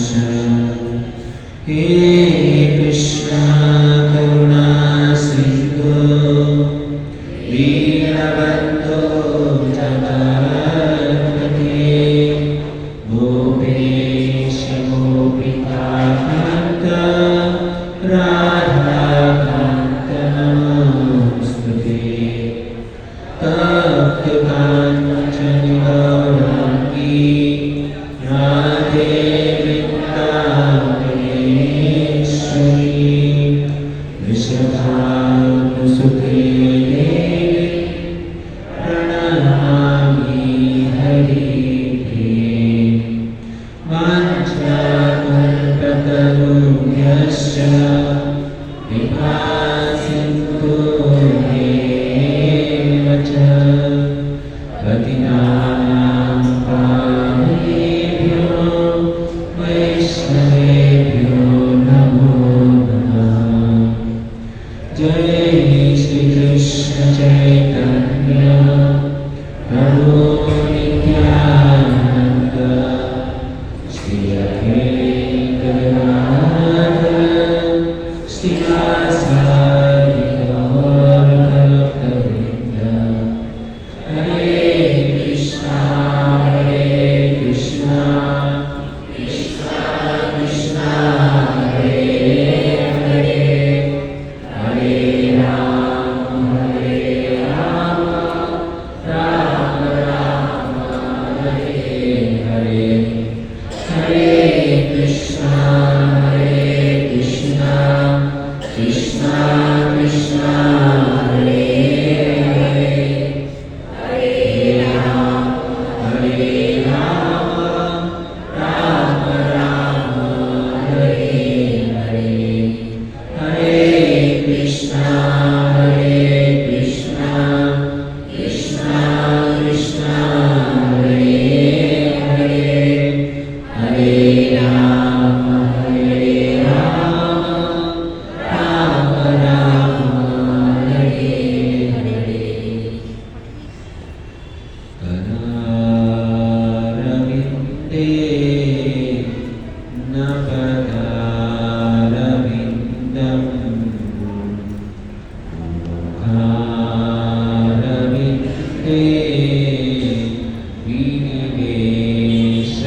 Shri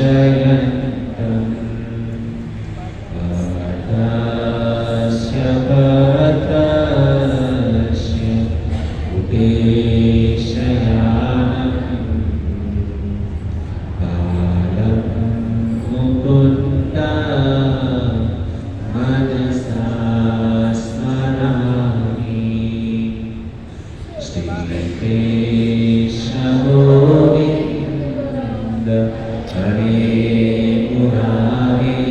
शयन्तम् पादस्य भरतस्य उदेशयानम् बालं मुकुन्दा मनसा स्मरामि श्रीकृष्णगोविन्द हरे मुरारे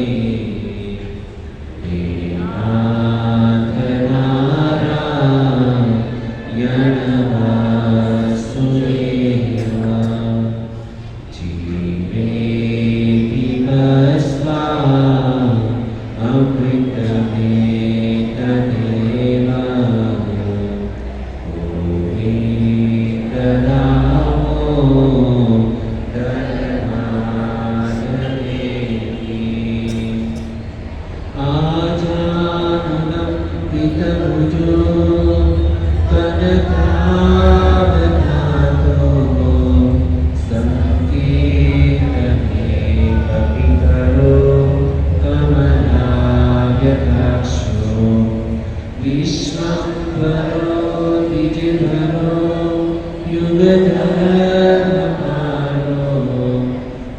हे नाथ नारायण वासुदेवा जीवेति भस्मा अमृतमेतदेव गोविन्दनामो धर्मादरेति आजानुलम्बितभुजो कनकावदातो सङ्कीर्तने कपितरो कमलायताक्षो विश्वम्भरो द्विजधरो युगधर्मपालो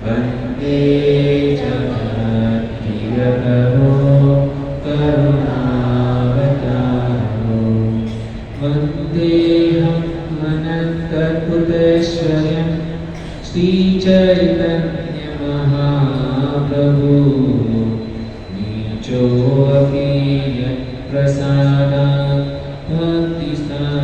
वन्दे जगद्दिगकरो करुणावतारो वन्देऽहम् अनन्तकुलेश्वरं श्रीचैतन्यमहाप्रभु नीचोऽपि यत्प्रसादात् भक्तिशास्त्रप्रवर्तते।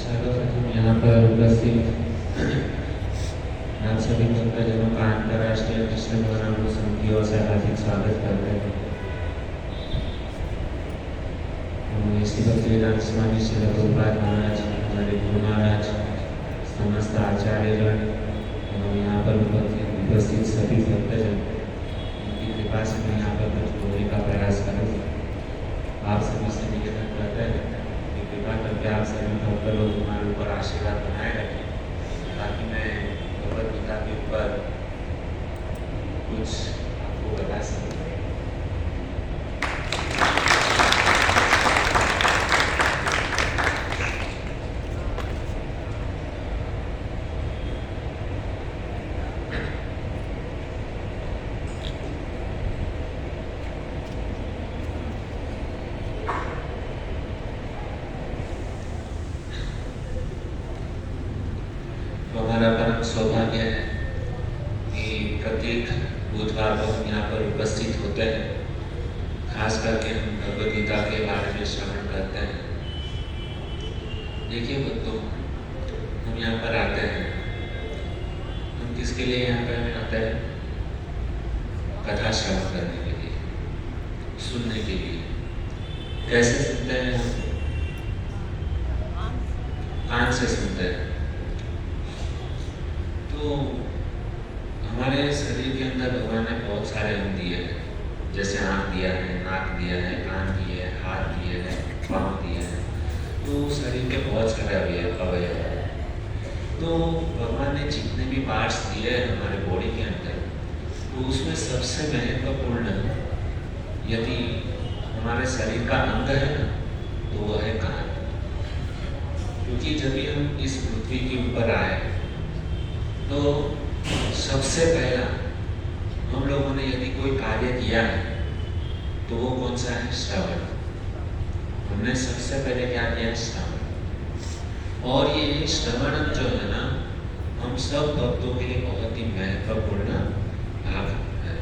सर्वप्रथम यहाँ पर उपस्थित आप सभी भक्तजनों का अंतर्राष्ट्रीय कृष्ण बलराम संघ की ओर से हार्दिक स्वागत करते हैं। श्री भक्तिवेदांत स्वामी श्री प्रभुपाद महाराज, हमारे गुरु महाराज, समस्त आचार्यगण एवं यहाँ पर उपस्थित सभी भक्तजन, उनकी कृपा से मैं यहाँ पर कुछ बोलने का प्रयास करूँगा। आप सभी से निवेदन करते हैं कि कृपा करके आप सभी भक्त लोग हमारे ऊपर आशीर्वाद बनाए रखें, ताकि मैं भगवद गीता के ऊपर कुछ आपको बता सकूँ। तो हमारा परम सौभाग्य है कि प्रत्येक बुधवार को हम यहाँ पर उपस्थित होते हैं। खास करके हम भगवद गीता के बारे में श्रवण करते हैं। देखिए भक्तों, हम यहाँ पर आते हैं, हम किसके लिए यहाँ पर आते हैं? कथा श्रवण करने के लिए, सुनने के लिए। कैसे सुनते हैं हम? कान से सुनते हैं। तो हमारे शरीर के अंदर भगवान ने बहुत सारे अंग दिए हैं, जैसे आँख दिया है, नाक दिया है, कान दिए हैं, हाथ दिए हैं, पाँव दिए हैं। तो शरीर के बहुत सारे अवयव हैं। तो भगवान ने जितने भी पार्ट्स दिए हैं हमारे बॉडी के अंदर, तो उसमें सबसे महत्वपूर्ण यदि हमारे शरीर का अंग है ना, तो वह है कान। क्योंकि जब भी हम इस पृथ्वी के ऊपर आए तो सबसे पहला हम लोगों ने यदि कोई कार्य किया है तो वो कौन सा है? श्रवण। हमने सबसे पहले क्या किया? श्रवण। और ये श्रवण जो है ना, हम सब भक्तों के लिए बहुत ही महत्वपूर्ण भाग है।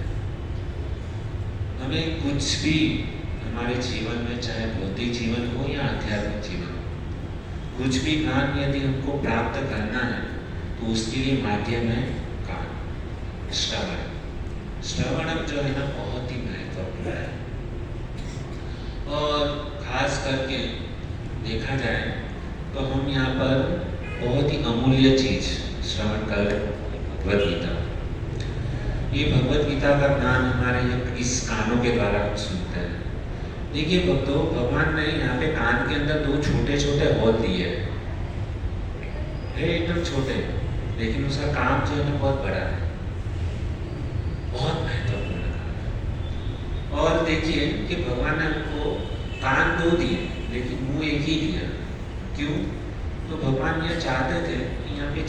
हमें कुछ भी हमारे जीवन में, चाहे भौतिक जीवन हो या आध्यात्मिक जीवन, कुछ भी ज्ञान यदि हमको प्राप्त करना है तो उसके लिए माध्यम है कान, श्रवण। श्रवणम जो है ना बहुत ही महत्वपूर्ण है। और खास करके देखा जाए तो हम यहाँ पर बहुत ही अमूल्य चीज श्रवण कर रहे हैं, भगवद गीता। ये भगवद गीता का ज्ञान हमारे इस कानों के द्वारा हम सुनते हैं। देखिए भक्तों, भगवान ने यहाँ पे कान के अंदर दो छोटे छोटे होल दिए हैं, एकदम छोटे, लेकिन उसका काम जो है ना बहुत बड़ा है, बहुत महत्वपूर्ण काम। और देखिए कि भगवान ने हमको कान दो दिए लेकिन मुंह एक ही दिया। क्यों? तो भगवान ये चाहते थे कि यहाँ पे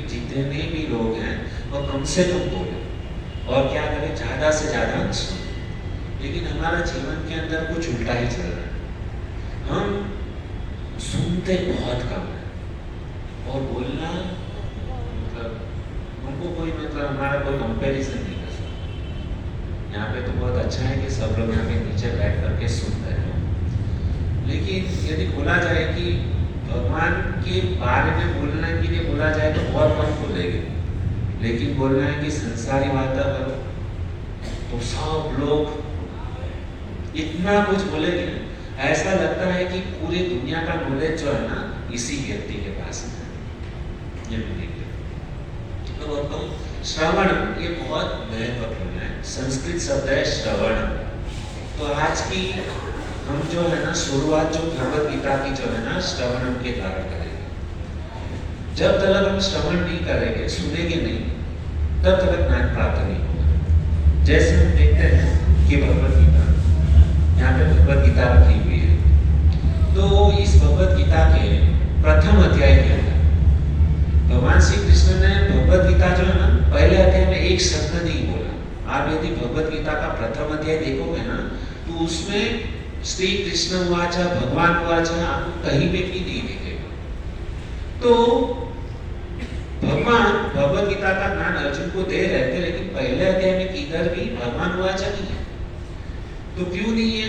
जितने भी लोग हैं वो कम से कम बोले और क्या करें, ज्यादा से ज्यादा सुने। लेकिन हमारा जीवन के अंदर कुछ उल्टा ही चल रहा है, हम सुनते बहुत कम है और बोलना मतलब हमको कोई मतलब हमारा कोई कंपैरिजन नहीं कर सकता। यहाँ पे तो बहुत अच्छा है कि सब लोग यहाँ पे नीचे बैठ करके सुन रहे हैं, लेकिन यदि बोला जाए कि भगवान के बारे में बोलने के लिए बोला जाए तो बहुत कम बोलेंगे, लेकिन बोलना है कि संसारी बातें करो तो सब लोग इतना कुछ बोलेंगे, ऐसा लगता है कि पूरी दुनिया का नॉलेज जो है ना इसी व्यक्ति के पास है। ये तो श्रवण ये बहुत महत्वपूर्ण है। संस्कृत शब्द है श्रवण। तो आज की हम जो है ना शुरुआत जो भगवद गीता की जो है ना श्रवण के द्वारा करेंगे। जब तक हम श्रवण नहीं करेंगे, सुनेंगे नहीं, तब तक ज्ञान प्राप्त नहीं होगा। जैसे हम देखते हैं कि भगवद गीता, यहाँ पे भगवद गीता रखी हुई है, तो इस भगवद गीता के प्रथम अध्याय के अंदर भगवान श्री कृष्ण ने भगवद गीता जो है ना पहले अध्याय में एक शब्द नहीं बोला। आप यदि भगवद गीता का प्रथम अध्याय देखोगे ना तो उसमें श्री कृष्ण वाचा भगवान वाचा आपको कहीं पे भी नहीं दिखेगा। तो भगवान भगवद गीता का ज्ञान अर्जुन को दे रहे थे, लेकिन पहले अध्याय में किधर भी भगवान वाचा नहीं है। तो क्यों नहीं है?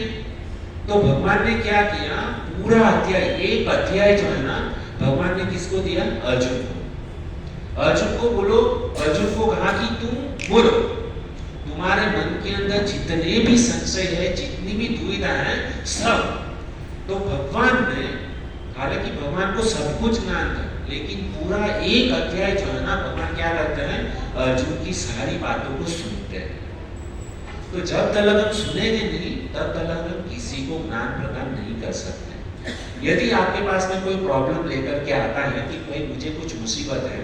तो भगवान ने क्या किया, पूरा अध्याय, एक अध्याय जो है ना भगवान ने किसको दिया? अर्जुन को। अर्जुन को बोलो, अर्जुन को कहा कि तुम बोलो, तुम्हारे मन के अंदर जितने भी संशय है, जितनी भी दुविधा है, सब। तो भगवान ने, हालांकि भगवान को सब कुछ ज्ञान था, लेकिन पूरा एक अध्याय जो है ना भगवान क्या करते हैं, अर्जुन की सारी बातों को सुनते हैं। तो जब तक हम सुनेंगे नहीं, तब तक हम किसी को ज्ञान प्रदान नहीं कर सकते। यदि आपके पास में कोई प्रॉब्लम लेकर के आता है कि भाई मुझे कुछ मुसीबत है,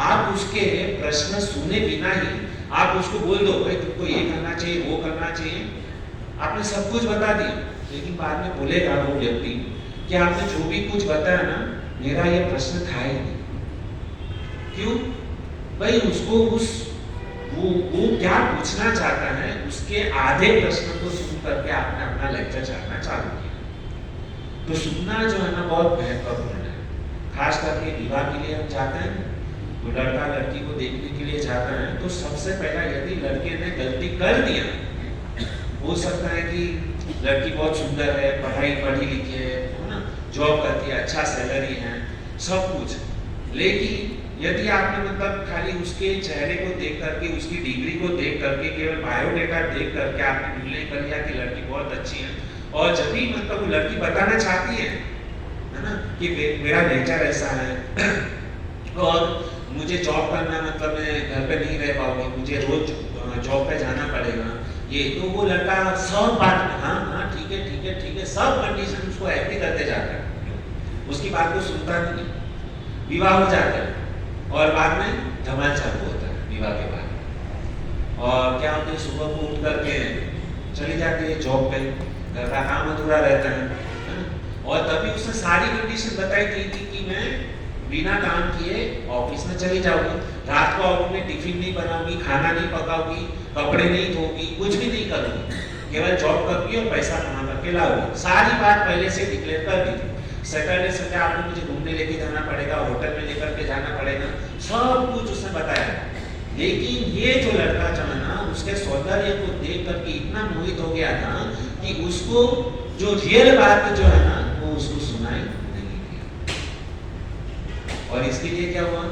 आप उसके प्रश्न सुने बिना ही आप उसको बोल दो भाई तुमको ये करना चाहिए, वो करना चाहिए, आपने सब कुछ बता दिया, लेकिन बाद में बोलेगा वो व्यक्ति कि आपने जो भी कुछ बताया ना, मेरा ये प्रश्न था ही नहीं। क्यों? भाई उसको वो क्या पूछना चाहता है, उसके आधे प्रश्न को सुन करके आपने अपना लेक्चर चलाना चालू किया। तो सुनना जो है ना बहुत महत्वपूर्ण है। खास करके विवाह के लिए हम जाते हैं, तो लड़का लड़की को देखने के लिए जाता है, तो सबसे पहला यदि लड़के ने गलती कर दिया, हो सकता है कि लड़की बहुत सुंदर है, पढ़ी लिखी है ना, जॉब करती है, अच्छा सैलरी है, सब कुछ, लेकिन यदि आपने मतलब खाली उसके चेहरे को देख करके, उसकी डिग्री को देख करके, केवल बायोडेटा देख करके आपने निर्णय कर लिया कि लड़की बहुत अच्छी है, और जब भी मतलब वो लड़की बताना चाहती है ना कि मेरा नेचर ऐसा है और मुझे जॉब करना मतलब मैं घर पे नहीं रह पाऊंगी, मुझे रोज जॉब पे जाना पड़ेगा, ये, तो वो लड़का सब बात में हाँ हाँ ठीक है सब कंडीशन उसको एग्री करते जाता है, उसकी बात को सुनता नहीं। विवाह हो जाता है और बाद में धमाल चालू होता है विवाह के बाद। और क्या होते हैं, सुबह को उठ करके चली जाती है जॉब पे, घर का काम अधूरा रहता है, और तभी उसने सारी कंडीशन बताई थी कि मैं बिना काम किए ऑफिस में चली जाऊंगी, रात को आऊंगी, टिफिन नहीं बनाऊंगी, खाना नहीं पकाऊंगी, कपड़े नहीं धोऊंगी, कुछ भी नहीं करूंगी, केवल जॉब करूंगी और पैसा कमा करके लाऊंगी। सारी बात पहले से डिक्लेयर कर दी थी। सैटरडे संडे आपको मुझे घूमने लेके जाना पड़ेगा, होटल में लेकर के जाना पड़ेगा, सब कुछ उसने बताया। लेकिन ये जो लड़का जो है ना, उसके सौंदर्य को देख करके इतना मोहित हो गया था कि उसको जो रियल बात जो है ना वो उसको सुनाई नहीं दिया। और इसके लिए क्या हुआ,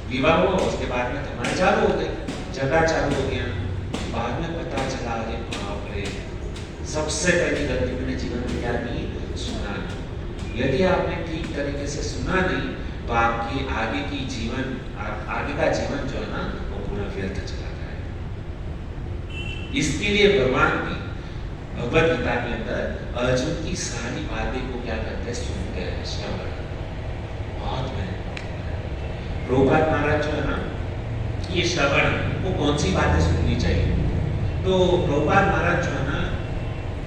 विवाह हुआ, उसके बाद में धमाल चालू हो गई, झगड़ा चालू हो गया। बाद में पता चला, अरे बाप रे, सबसे पहली गलती मैंने जीवन में क्या की? सुना नहीं। यदि आपने ठीक तरीके से सुना नहीं तो आपकी आगे का जीवन जो है ना वो पूरा व्यर्थ चला जाएगा। इसके लिए भगवान भी भगवत गीता के अंदर अर्जुन की सारी बातें को क्या करते हैं? सुनते हैं, श्रवण। बहुत महत्वपूर्ण। प्रभुपाद महाराज जो है ना, ये श्रवण को कौन सी बातें सुननी चाहिए? तो प्रभुपाद महाराज जो है ना,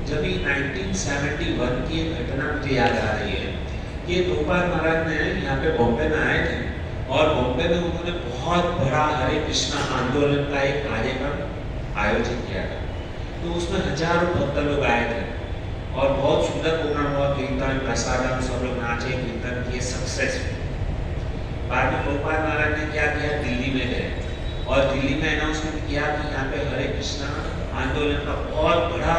जब 1971 की एक घटना मुझे याद आ रही है कि प्रभुपाद महाराज ने यहाँ पे बॉम्बे में आए थे और बॉम्बे में उन्होंने बहुत बड़ा हरे कृष्णा आंदोलन का एक कार्यक्रम आयोजित किया था। तो उसमें हजारों भक्त लोग आए थे और बहुत सुंदर प्रोग्राम हुआ, कीर्तन प्रसादम, सब लोग नाचे, कीर्तन किए, सक्सेसफुल। बाद में प्रभुपाद महाराज ने क्या किया? दिल्ली में गए और दिल्ली में अनाउंसमेंट किया कि यहाँ पे हरे कृष्णा आंदोलन का बहुत बड़ा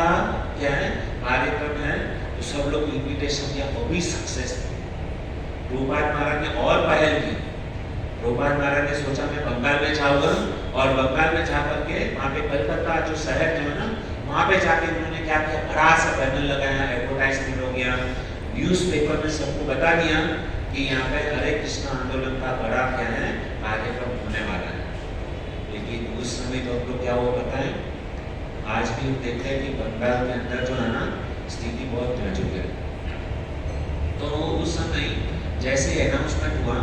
क्या है कार्यक्रम है, तो सब लोग इन्विटेशन दिया, वो भी सक्सेसफुल। प्रभुपाद महाराज ने और पहल की। प्रभुपाद महाराज ने सोचा मैं बंगाल में जाऊंगा और बंगाल में जा करके वहाँ पे कलकत्ता जो शहर है ना, वहाँ पे जाके उन्होंने क्या किया? बड़ा सा बैनर लगाया, एडवर्टाइजमेंट हो गया, न्यूज़पेपर में सबको बता दिया कि यहाँ पे हरे कृष्ण आंदोलन का बड़ा क्या है कार्यक्रम होने वाला है। लेकिन उस समय तो हम लोग क्या हुआ पता है? आज भी हम देखते हैं कि बंगाल के अंदर जो है ना स्थिति बहुत नाजुक है। तो उस समय जैसे अनाउंसमेंट हुआ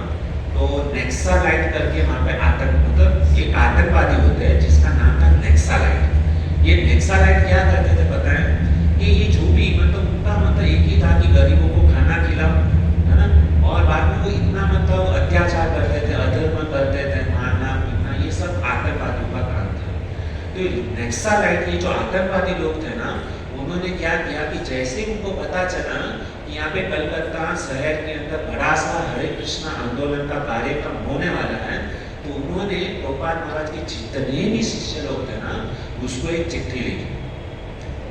तो नेक्सालाइट करके वहाँ पे मतलब एक आतंकवादी होते हैं जिसका नाम था नेक्सालाइट। ये नेक्सालाइट क्या करते थे पता है? कि ये जो भी मतलब उनका मतलब एक ही था कि गरीबों को खाना खिलाओ, है ना, और बाद में वो इतना मतलब अत्याचार करते थे, अधर्म करते थे, मारना पीटना, ये सब आतंकवादियों का काम था। तो नेक्सालाइट ये जो आतंकवादी लोग थे ना, उन्होंने क्या किया कि जैसे उनको पता चला कि यहाँ पे कलकत्ता शहर के अंदर बड़ा सा हरे कृष्णा आंदोलन का कार्यक्रम होने वाला है, तो उन्होंने प्रभुपाद महाराज के जितने भी शिष्य लोग थे ना, उसको एक चिट्ठी लिखी,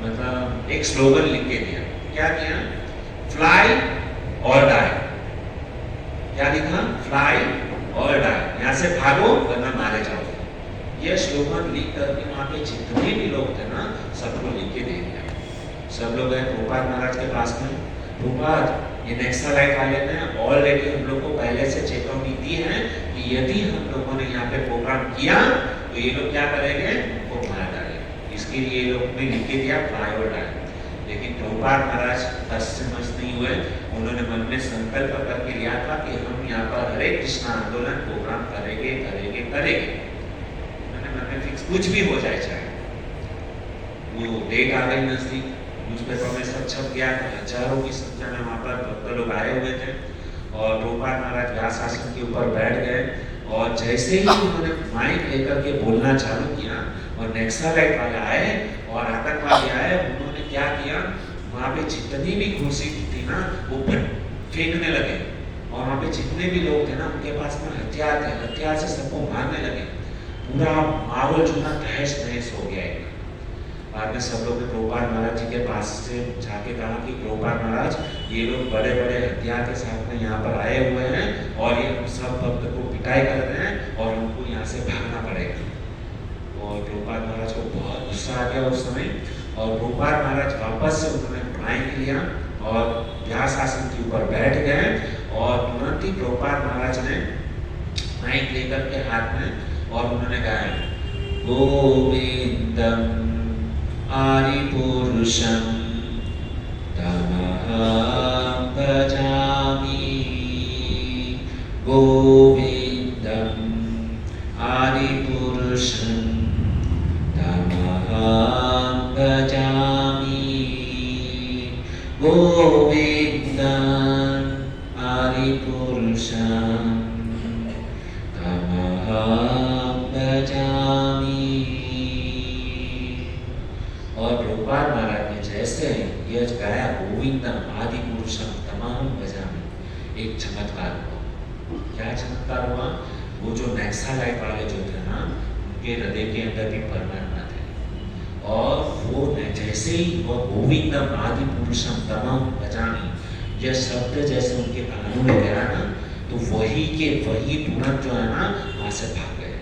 मतलब एक स्लोगन लिख के दिया। क्या किया? फ्लाई और डाई। क्या लिखा? फ्लाई और डाई, यहाँ से भागो वरना मारे जाओ। यह स्लोगन लिख करके वहाँ पे जितने भी लोग थे ना, सबको लिख के दे दिया। सब लोग गए प्रभुपाद महाराज के पास में, प्रभुपाद ये नेक्सालाइट वाले ने ऑलरेडी हम लोग को पहले से चेतावनी दी है कि यदि हम लोगों ने यहाँ पे प्रोग्राम किया तो ये लोग क्या करेंगे? वो मार डालेंगे। इसके लिए ये लोग ने लिख के दिया फ्लाई और डाई। लेकिन प्रभुपाद महाराज बस से मस नहीं हुए, उन्होंने मन में संकल्प करके लिया था कि हम यहाँ पर हरे कृष्ण आंदोलन प्रोग्राम करेंगे करेंगे करेंगे। फिक्स कुछ भी हो जाए, चाहे वो डेट आ गई नजदीक, न्यूज़पेपर में सब छप गया, हजारों की संख्या में वहाँ पर भक्त लोग आए हुए थे और प्रभुपाद महाराज व्यास आसन के ऊपर बैठ गए और जैसे ही उन्होंने माइक लेकर के बोलना चालू किया और नेक्सालाइट वाले आए और आतंकवादी आए, उन्होंने क्या किया? वहाँ पे जितनी भी कुर्सी थी ना वो फेंकने लगे और वहाँ पे जितने भी लोग थे ना उनके पास में हथियार थे, हथियार से सबको मारने लगे। पूरा माहौल जो ना तहस नहस हो गया है। बाद में सब लोग ने प्रभुपाद महाराज जी के पास से जाके कहा कि प्रभुपाद महाराज ये लोग बड़े बड़े हथियार के साथ में यहाँ पर आए हुए हैं और ये सब भक्त को पिटाई कर रहे हैं और उनको यहाँ से भागना पड़ेगा। और प्रभुपाद महाराज को बहुत गुस्सा आ गया उस समय और प्रभुपाद महाराज वापस से उन्होंने माइक लिया और व्यास आसन के ऊपर बैठ गए और तुरंत ही प्रभुपाद महाराज ने माइक लेकर के हाथ में और उन्होंने गाया गोविंदम आदिपुरुषं तमहं भजामि, गोविंदम आदिपुरुषं तमहं भजामि, गोविंदम आदिपुरुषं तमहं भजामि। और प्रभुपाद महाराज ने जैसे यह गाया गोविंदम आदि पुरुषम तमाम भजामि, एक चमत्कार हुआ। क्या चमत्कार हुआ? वो जो नेक्सालाइट वाले जो थे ना, उनके हृदय के अंदर भी परमात्मा थे और वो जैसे ही वो गोविंदम आदि पुरुषम तमाम भजामि यह शब्द जैसे उनके कानों में गया ना, तो वही के वही तुरंत जो है ना वहां से भाग गए।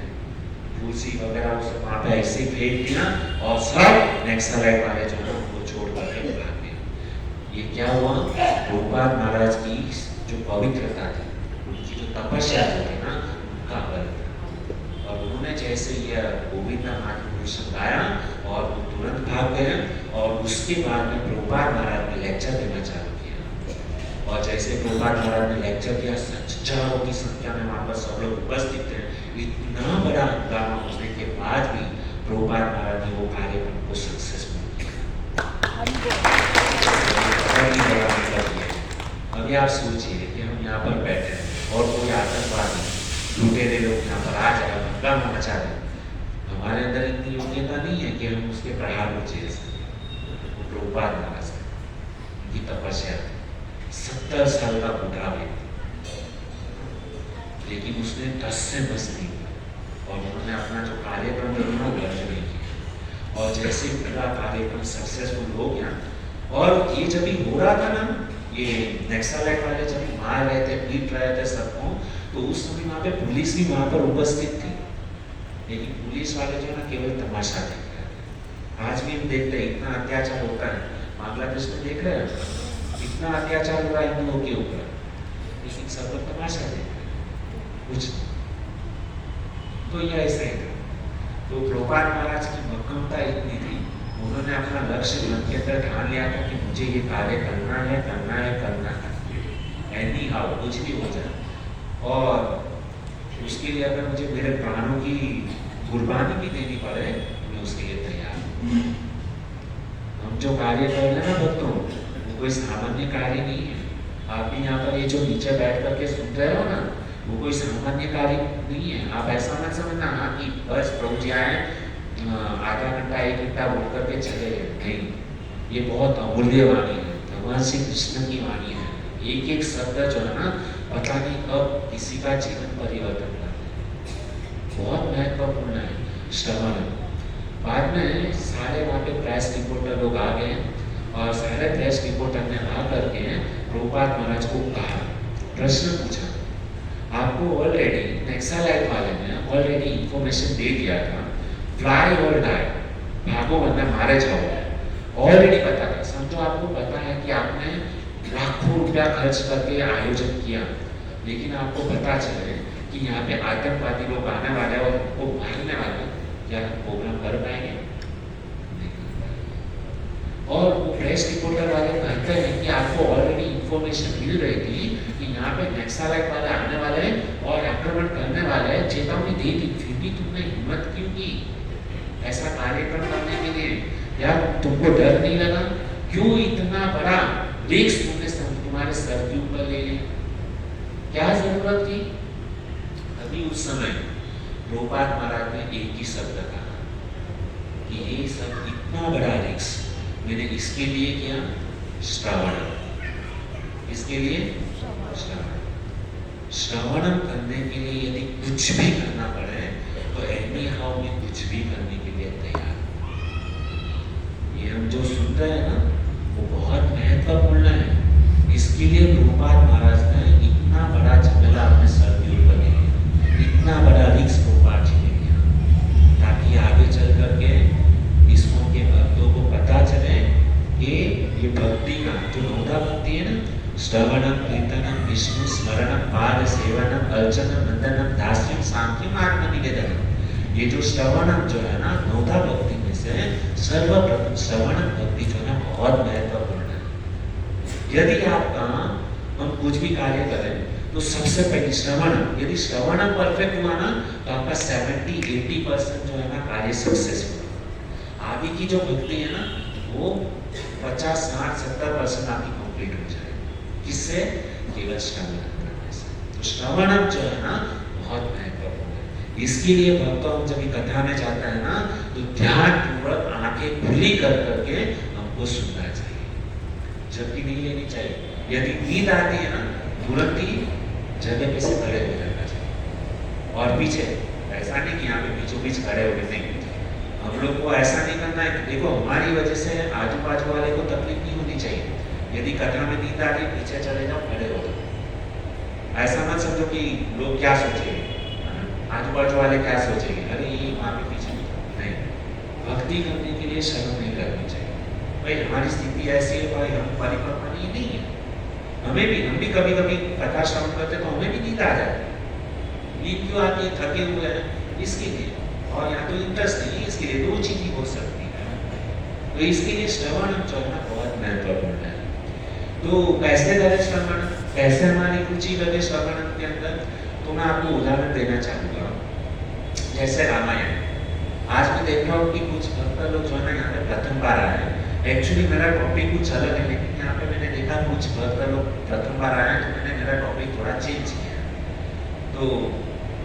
वो तुलसी वगैरह वो सब वहाँ पे ऐसे ही फेंक दिया और सब नक्सलाइट वाले जो है उनको छोड़ करके भाग गए। ये क्या हुआ? प्रभुपाद महाराज की जो पवित्रता थी, उनकी जो तपस्या थी ना, उनका बल था। और उन्होंने जैसे यह गोविंदा महापुरुष समझाया और वो तुरंत भाग गए। और उसके बाद में प्रभुपाद महाराज ने लेक्चर देना चालू किया। और जैसे प्रभुपाद महाराज ने लेक्चर दिया, हजारों की संख्या में वहाँ पर सब लोग उपस्थित थे। इतना बड़ा हंगामा होने के बाद भी प्रभुपाद महाराज ने वो कार्यक्रम को सक्सेसफुल किया। अभी आप सोचिए कि हम यहाँ पर बैठे हैं और कोई आतंकवादी लुटेरे लोग यहाँ पर आ जाए, हंगामा मचा दे, हमारे अंदर इतनी योग्यता नहीं है कि हम उसके प्रहार को झेल सकें। वो प्रभुपाद महाराज उनकी तपस्या 70 साल का बूढ़ा व्यक्ति, लेकिन उसने 10 से 10 नहीं किया। और उन्होंने अपना जो कार्यक्रम था वो गर्ज नहीं किया। और जैसे पूरा कार्यक्रम सक्सेसफुल हो गया, और ये जब भी हो रहा था ना, ये नक्सलाइट वाले जब मार रहे थे, पीट रहे थे सबको, तो उस समय वहाँ पे पुलिस भी वहाँ पर उपस्थित थी। लेकिन पुलिस वाले जो ना केवल तमाशा देख रहे थे। आज भी हम देखते हैं इतना अत्याचार होता है, बांग्लादेश में देख रहे हैं इतना अत्याचार हो रहा है हिंदुओं के ऊपर, लेकिन सब लोग तमाशा देख रहे हैं, कुछ तो यह ऐसा ही था। तो प्रभुपाद महाराज की मक्कमता इतनी थी, उन्होंने अपना लक्ष्य मन के अंदर ठान लिया था कि मुझे ये कार्य करना है, करना है, करना है, एनी हाउ कुछ भी हो जाए। और उसके लिए अगर मुझे मेरे प्राणों की कुर्बानी भी देनी पड़े, मैं उसके लिए तैयार हूँ। हम जो कार्य कर रहे हैं ना भक्तों, वो कोई सामान्य कार्य नहीं है। आप भी यहाँ पर ये जो नीचे बैठ करके सुन रहे हो ना, वो कोई सामान्य कार्य नहीं है। आप ऐसा मत समझना हाँ कि बस प्रभु जी आए, आधा घंटा 1 घंटा बोल करके चले गए, नहीं। ये बहुत अमूल्य वाणी है, भगवान श्री कृष्ण की वाणी है। एक एक शब्द जो है ना, पता नहीं कब किसी का जीवन परिवर्तन कर दे, बहुत महत्वपूर्ण है श्रवण। बाद में सारे वहाँ पे प्रेस रिपोर्टर लोग आ गए और सारे प्रेस रिपोर्टर ने आ करके प्रभुपाद महाराज को कहा, प्रश्न पूछा, आपको ऑलरेडी नक्सलाइट वाले ने ऑलरेडी इंफॉर्मेशन दे दिया था, फ्लाई और डाई, भागो वरना मारे जाओ, ऑलरेडी पता था। समझो आपको पता है कि आपने लाखों रुपया खर्च करके आयोजन किया, लेकिन आपको पता चले कि यहाँ पे आतंकवादी लोग आने वाले और उनको मारने वाले, क्या प्रोग्राम कर पाएंगे? और वो प्रेस रिपोर्टर वाले कहते हैं कि आपको ऑलरेडी इंफॉर्मेशन मिल रही थी कि यहाँ पे नक्सलाइट वाले आने वाले और आक्रमण करने वाले, चेतावनी दे दी, फिर भी तुमने हिम्मत क्यों की ऐसा कार्यक्रम करने के लिए? यार तुमको डर नहीं लगा? क्यों इतना बड़ा रिस्क तुमने तुम्हारे सर के ऊपर ले लिया? क्या जरूरत थी? अभी उस समय प्रभुपाद महाराज ने एक ही शब्द कहा कि ये सब इतना बड़ा रिस्क मैंने इसके लिए किया, श्रवण। इसके लिए श्रवणम करने के लिए यदि कुछ भी करना पड़े तो एनी हाउ में कुछ भी करने के लिए तैयार। ये हम जो सुन रहे हैं ना, वो बहुत महत्वपूर्ण है। इसके लिए प्रभुपाद महाराज ने इतना बड़ा झमेला अपने सर के ऊपर ले लिया, इतना बड़ा रिस्क प्रभुपाद जी ने लिया, ताकि आगे चल करके इसको के भक्तों को पता चले कि ये भक्ति का जो नौदा भक्ति है ना, श्रवणम कीर्तनम विष्णु स्मरणम पाद सेवनम अर्चनम वंदनम दास्यम सांख्यम आत्मनिवेदनम, ये जो श्रवणम जो है ना, नौदा भक्ति में से सर्वप्रथम श्रवणम भक्ति जो है बहुत महत्वपूर्ण है। यदि आप हम कुछ भी कार्य करें तो सबसे पहले श्रवण, यदि श्रवण परफेक्ट हुआ ना तो आपका 70-80% जो है ना कार्य सक्सेसफुल। आगे की जो भक्ति है ना, वो 50-60-70% आपकी कंप्लीट हो जाएगी। किससे? केवल श्रवण करने से। तो श्रवण जो है ना बहुत महत्वपूर्ण है। इसके लिए भक्तों हम जब कथा में जाता है ना, तो ध्यान पूर्वक आंखें खुली कर करके हमको सुनना चाहिए, जबकि नहीं लेनी चाहिए। यदि नींद आती है ना, तुरंत ही जगह पे से खड़े हो जाना चाहिए। और पीछे ऐसा नहीं कि यहाँ पे बीचों बीच खड़े हो गए, नहीं, हम लोग को ऐसा नहीं करना है। देखो हमारी वजह से आजू बाजू वाले को तकलीफ नहीं होनी चाहिए। यदि कथा में नींद आ रही, पीछे चले जाओ, खड़े हो जाओ। ऐसा मत समझो कि लोग क्या सोचेंगे, आजू बाजू वाले क्या सोचेंगे, अरे ये वहाँ पे पीछे नहीं। भक्ति करने के लिए शर्म नहीं करनी चाहिए। भाई हमारी स्थिति ऐसी है, भाई हम परिपक्व नहीं है। हम भी कभी कभी कथा श्रवण करते तो हमें भी नींद आ जाती है। नींद क्यों आती है? थके हुए हैं इसके लिए, और यहाँ तो इंटरेस्ट नहीं है इसके लिए, दो चीज ही हो सकती है। तो इसके लिए श्रवण जो है ना बहुत महत्वपूर्ण है। तो कैसे करें श्रवण, कैसे हमारी रुचि लगे श्रवण के अंदर? तो मैं आपको उदाहरण देना चाहूँगा। जैसे रामायण, आज मैं देख रहा हूँ कि कुछ भक्त लोग जो है ना यहाँ पे प्रथम बार आए हैं। एक्चुअली मेरा टॉपिक कुछ अलग है, लेकिन यहाँ पे मैंने देखा कुछ भक्त लोग प्रथम बार आए हैं, तो मैंने मेरा टॉपिक थोड़ा चेंज किया। तो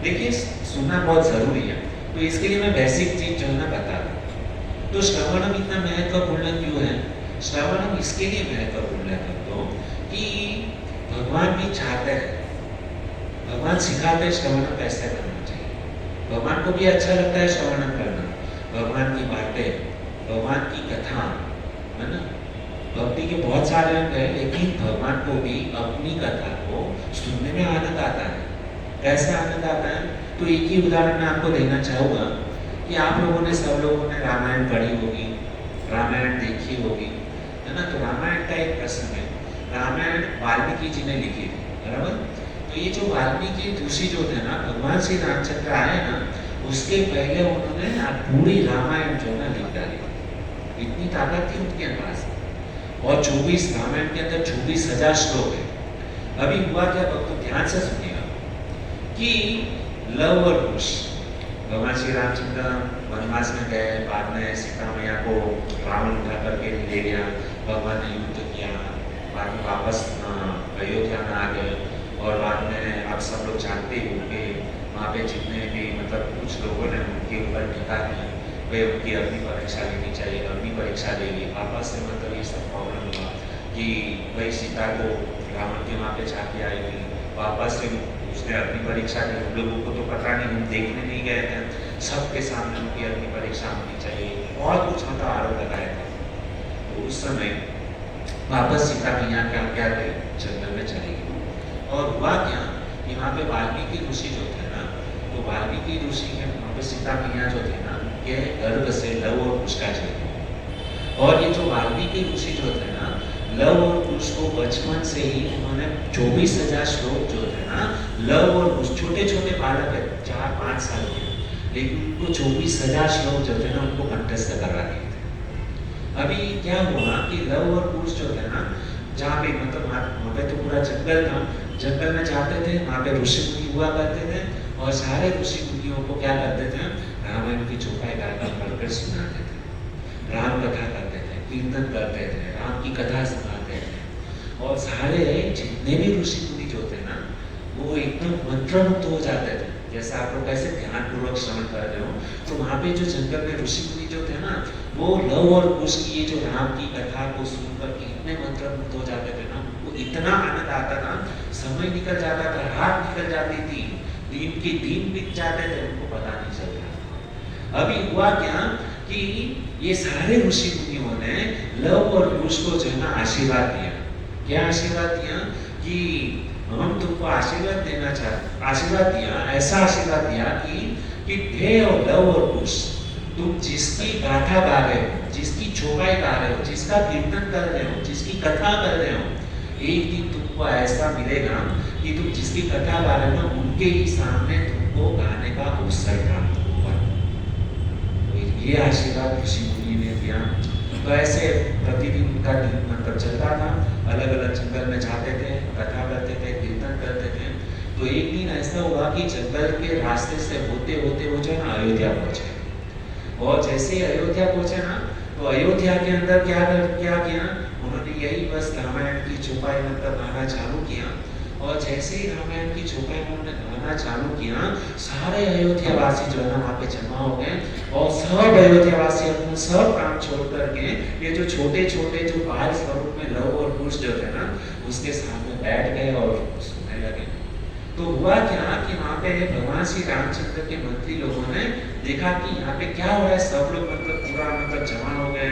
देखिए सुनना बहुत जरूरी है, तो इसके लिए मैं बेसिक चीज जो है ना बता दूँ। तो श्रवणम इतना महत्वपूर्ण क्यों है? श्रवणम इसके लिए महत्वपूर्ण है तो कि भगवान भी चाहते हैं, भगवान सिखाते हैं श्रवणम कैसे करना चाहिए। भगवान को भी अच्छा लगता है श्रवणम करना, भगवान की बातें, भगवान की कथा, है ना। भक्ति के बहुत सारे अंग हैं, लेकिन भगवान को भी अपनी कथा को सुनने में आनंद आता है। कैसे आनंद आता है? तो एक ही उदाहरण मैं आपको देना चाहूँगा कि आप लोगों ने, सब लोगों ने रामायण पढ़ी होगी, रामायण देखी होगी, है ना। तो रामायण का एक प्रसंग है, रामायण वाल्मीकि जी ने लिखी थी, बराबर। तो ये जो वाल्मीकि ऋषि जो थे ना, भगवान श्री रामचंद्र आए ना, उसके पहले उन्होंने पूरी रामायण जो है ना लिख डाली। इतनी ताकत थी उनके पास। और 24 रामायण के अंदर 24,000 श्लोक है। अभी हुआ क्या भक्तों, ध्यान से सुनिएगा कि लव और कुश, भगवान श्री रामचंद्र वनवास में गए, बाद में सीता मैया को रावण उठा करके ले गया, भगवान ने युद्ध किया, बाद में वापस अयोध्या में आ गए। और बाद में आप सब लोग जानते होंगे वहाँ पे जितने भी मतलब कुछ लोगों ने उनके ऊपर टिका है, वे उनकी अग्नि परीक्षा लेनी चाहिए, अग्नि परीक्षा लेगी। वापस से मतलब ये सब प्रॉब्लम हुआ कि भाई सीता को रावण के वहाँ पे जाके आएगी, वापस से उसने अग्नि परीक्षा ली। हम लोगों को तो पता नहीं, हम देखने नहीं गए थे, सबके सामने उनकी अग्नि परीक्षा होनी चाहिए, बहुत कुछ मतलब आरोप लगाए थे। तो उस समय वापस सीता मैया क्या गए, जंगल में चली गई। और हुआ क्या कि वहाँ पे वाल्मीकि ऋषि जो थे ना, तो वाल्मीकि ऋषि के वहाँ पे सीता मैया जो थे ना, उनके गर्भ से लव और कुश का जन्म। और ये जो वाल्मीकि ऋषि जो थे ना, लव और कुश को बचपन से ही उन्होंने 24,000 श्लोक जो थे ना, लव और कुश, छोटे छोटे बालक है 4-5 साल के, लेकिन उनको 24,000 श्लोक जो थे ना उनको कंठस्थ करवा दिए थे। अभी क्या हुआ कि लव और कुश जो थे ना, जहाँ पे मतलब वहाँ पे तो पूरा जंगल था, जंगल में जाते थे, वहाँ पे ऋषि मुनि हुआ करते थे, और सारे ऋषि मुनियों को क्या करते थे, रामायण की चौपाई गाकर पढ़कर सुनाते थे, राम कथा करते थे, कीर्तन करते थे, राम की कथा सुनाते थे। और सारे जितने भी ऋषि मुनि जो थे ना, वो एकदम मंत्रमुग्ध हो जाते थे। जैसे आप लोग कैसे ध्यान पूर्वक श्रवण कर रहे हो, तो वहाँ पे जो जंगल में ऋषि मुनि जो थे ना, वो लव और कुश की ये जो राम की कथा को सुनकर इतने मंत्रमुग्ध हो जाते थे ना, वो इतना आनंद आता था, समय निकल जाता था, रात निकल जाती थी, दिन के दिन बीत जाते थे, उनको पता नहीं चलता। अभी हुआ क्या कि ये सारे ऋषि मुनियों ने लव और कुश को जो है ना आशीर्वाद दिया। क्या आशीर्वाद दिया कि हम तुमको आशीर्वाद देना चाहते, आशीर्वाद दिया, ऐसा आशीर्वाद दिया कि हे और लव और कुश, तुम जिसकी गाथा गा रहे हो, जिसकी चौपाई गा रहे हो, जिसका कीर्तन कर रहे हो, जिसकी कथा कर रहे हो, एक दिन तुमको ऐसा मिलेगा कि तुम जिसकी कथा गा रहे हो उनके ही सामने तुमको गाने का अवसर प्राप्त होगा। तो ये आशीर्वाद ऋषि मुनि ने दिया। तो ऐसे प्रतिदिन उनका दिन मतलब चलता था, अलग अलग जंगल में जाते थे, कथा करते थे, कीर्तन करते थे। तो एक दिन ऐसा हुआ कि जंगल के रास्ते से होते होते वो जो है ना अयोध्या पहुंचे। और जैसे ही अयोध्या पहुंचे ना, तो अयोध्या के अंदर क्या किया, उन्होंने यही बस रामायण की चौपाई मतलब गाना चालू किया। और जैसे ही रामायण की चौपाई उन्होंने गाना चालू किया, सारे अयोध्यावासी जो है ना वहाँ पे जमा हो गए, और सब अयोध्यावासी अपना सब काम छोड़ करके ये जो छोटे छोटे जो बाल स्वरूप में लव और कुश जो थे ना, उसके सामने बैठ गए और सुनने लगे। तो हुआ क्या कि वहाँ पे भगवान श्री रामचंद्र के मंत्री लोगों ने देखा कि यहाँ पे क्या हो रहा है, सब लोग मतलब पूरा मतलब जमा हो गए,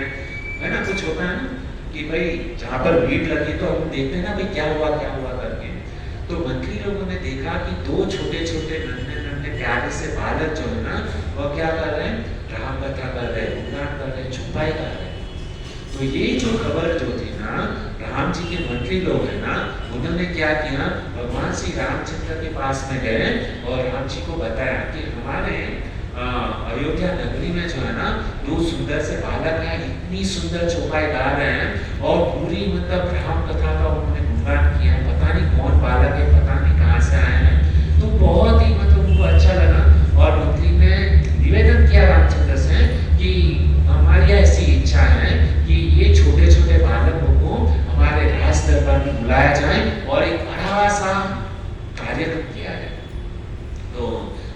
है ना। कुछ होता है ना कि भाई जहाँ पर भीड़ लगी तो हम देखते हैं ना भाई क्या हुआ करके। तो मंत्री लोगों ने देखा कि 2 छोटे छोटे नन्हे नन्हे प्यारे से बालक जो है ना वो क्या कर रहे हैं, राम कथा कर रहे हैं, गुणगान कर रहे हैं, छुपाई कर रहे हैं। तो ये जो खबर जो थी ना, राम जी के मंत्री लोग हैं ना, उन्होंने क्या किया, भगवान श्री रामचंद्र के पास में गए और राम जी को बताया कि हमारे अयोध्या नगरी में जो है ना दो सुंदर से बालक हैं, इतनी सुंदर चौपाई गा रहे हैं और पूरी मतलब राम कथा का उन्होंने गुणगान किया है, पता नहीं कौन बालक है, पता नहीं कहाँ से आए हैं। तो बहुत ही मतलब उनको अच्छा लगा और मंत्री ने निवेदन किया रामचंद्र से कि हमारी ऐसी इच्छा है कि ये छोटे छोटे बालकों को हमारे राज दरबार में बुलाया जाए और एक बड़ा सा कार्यक्रम किया जाए। तो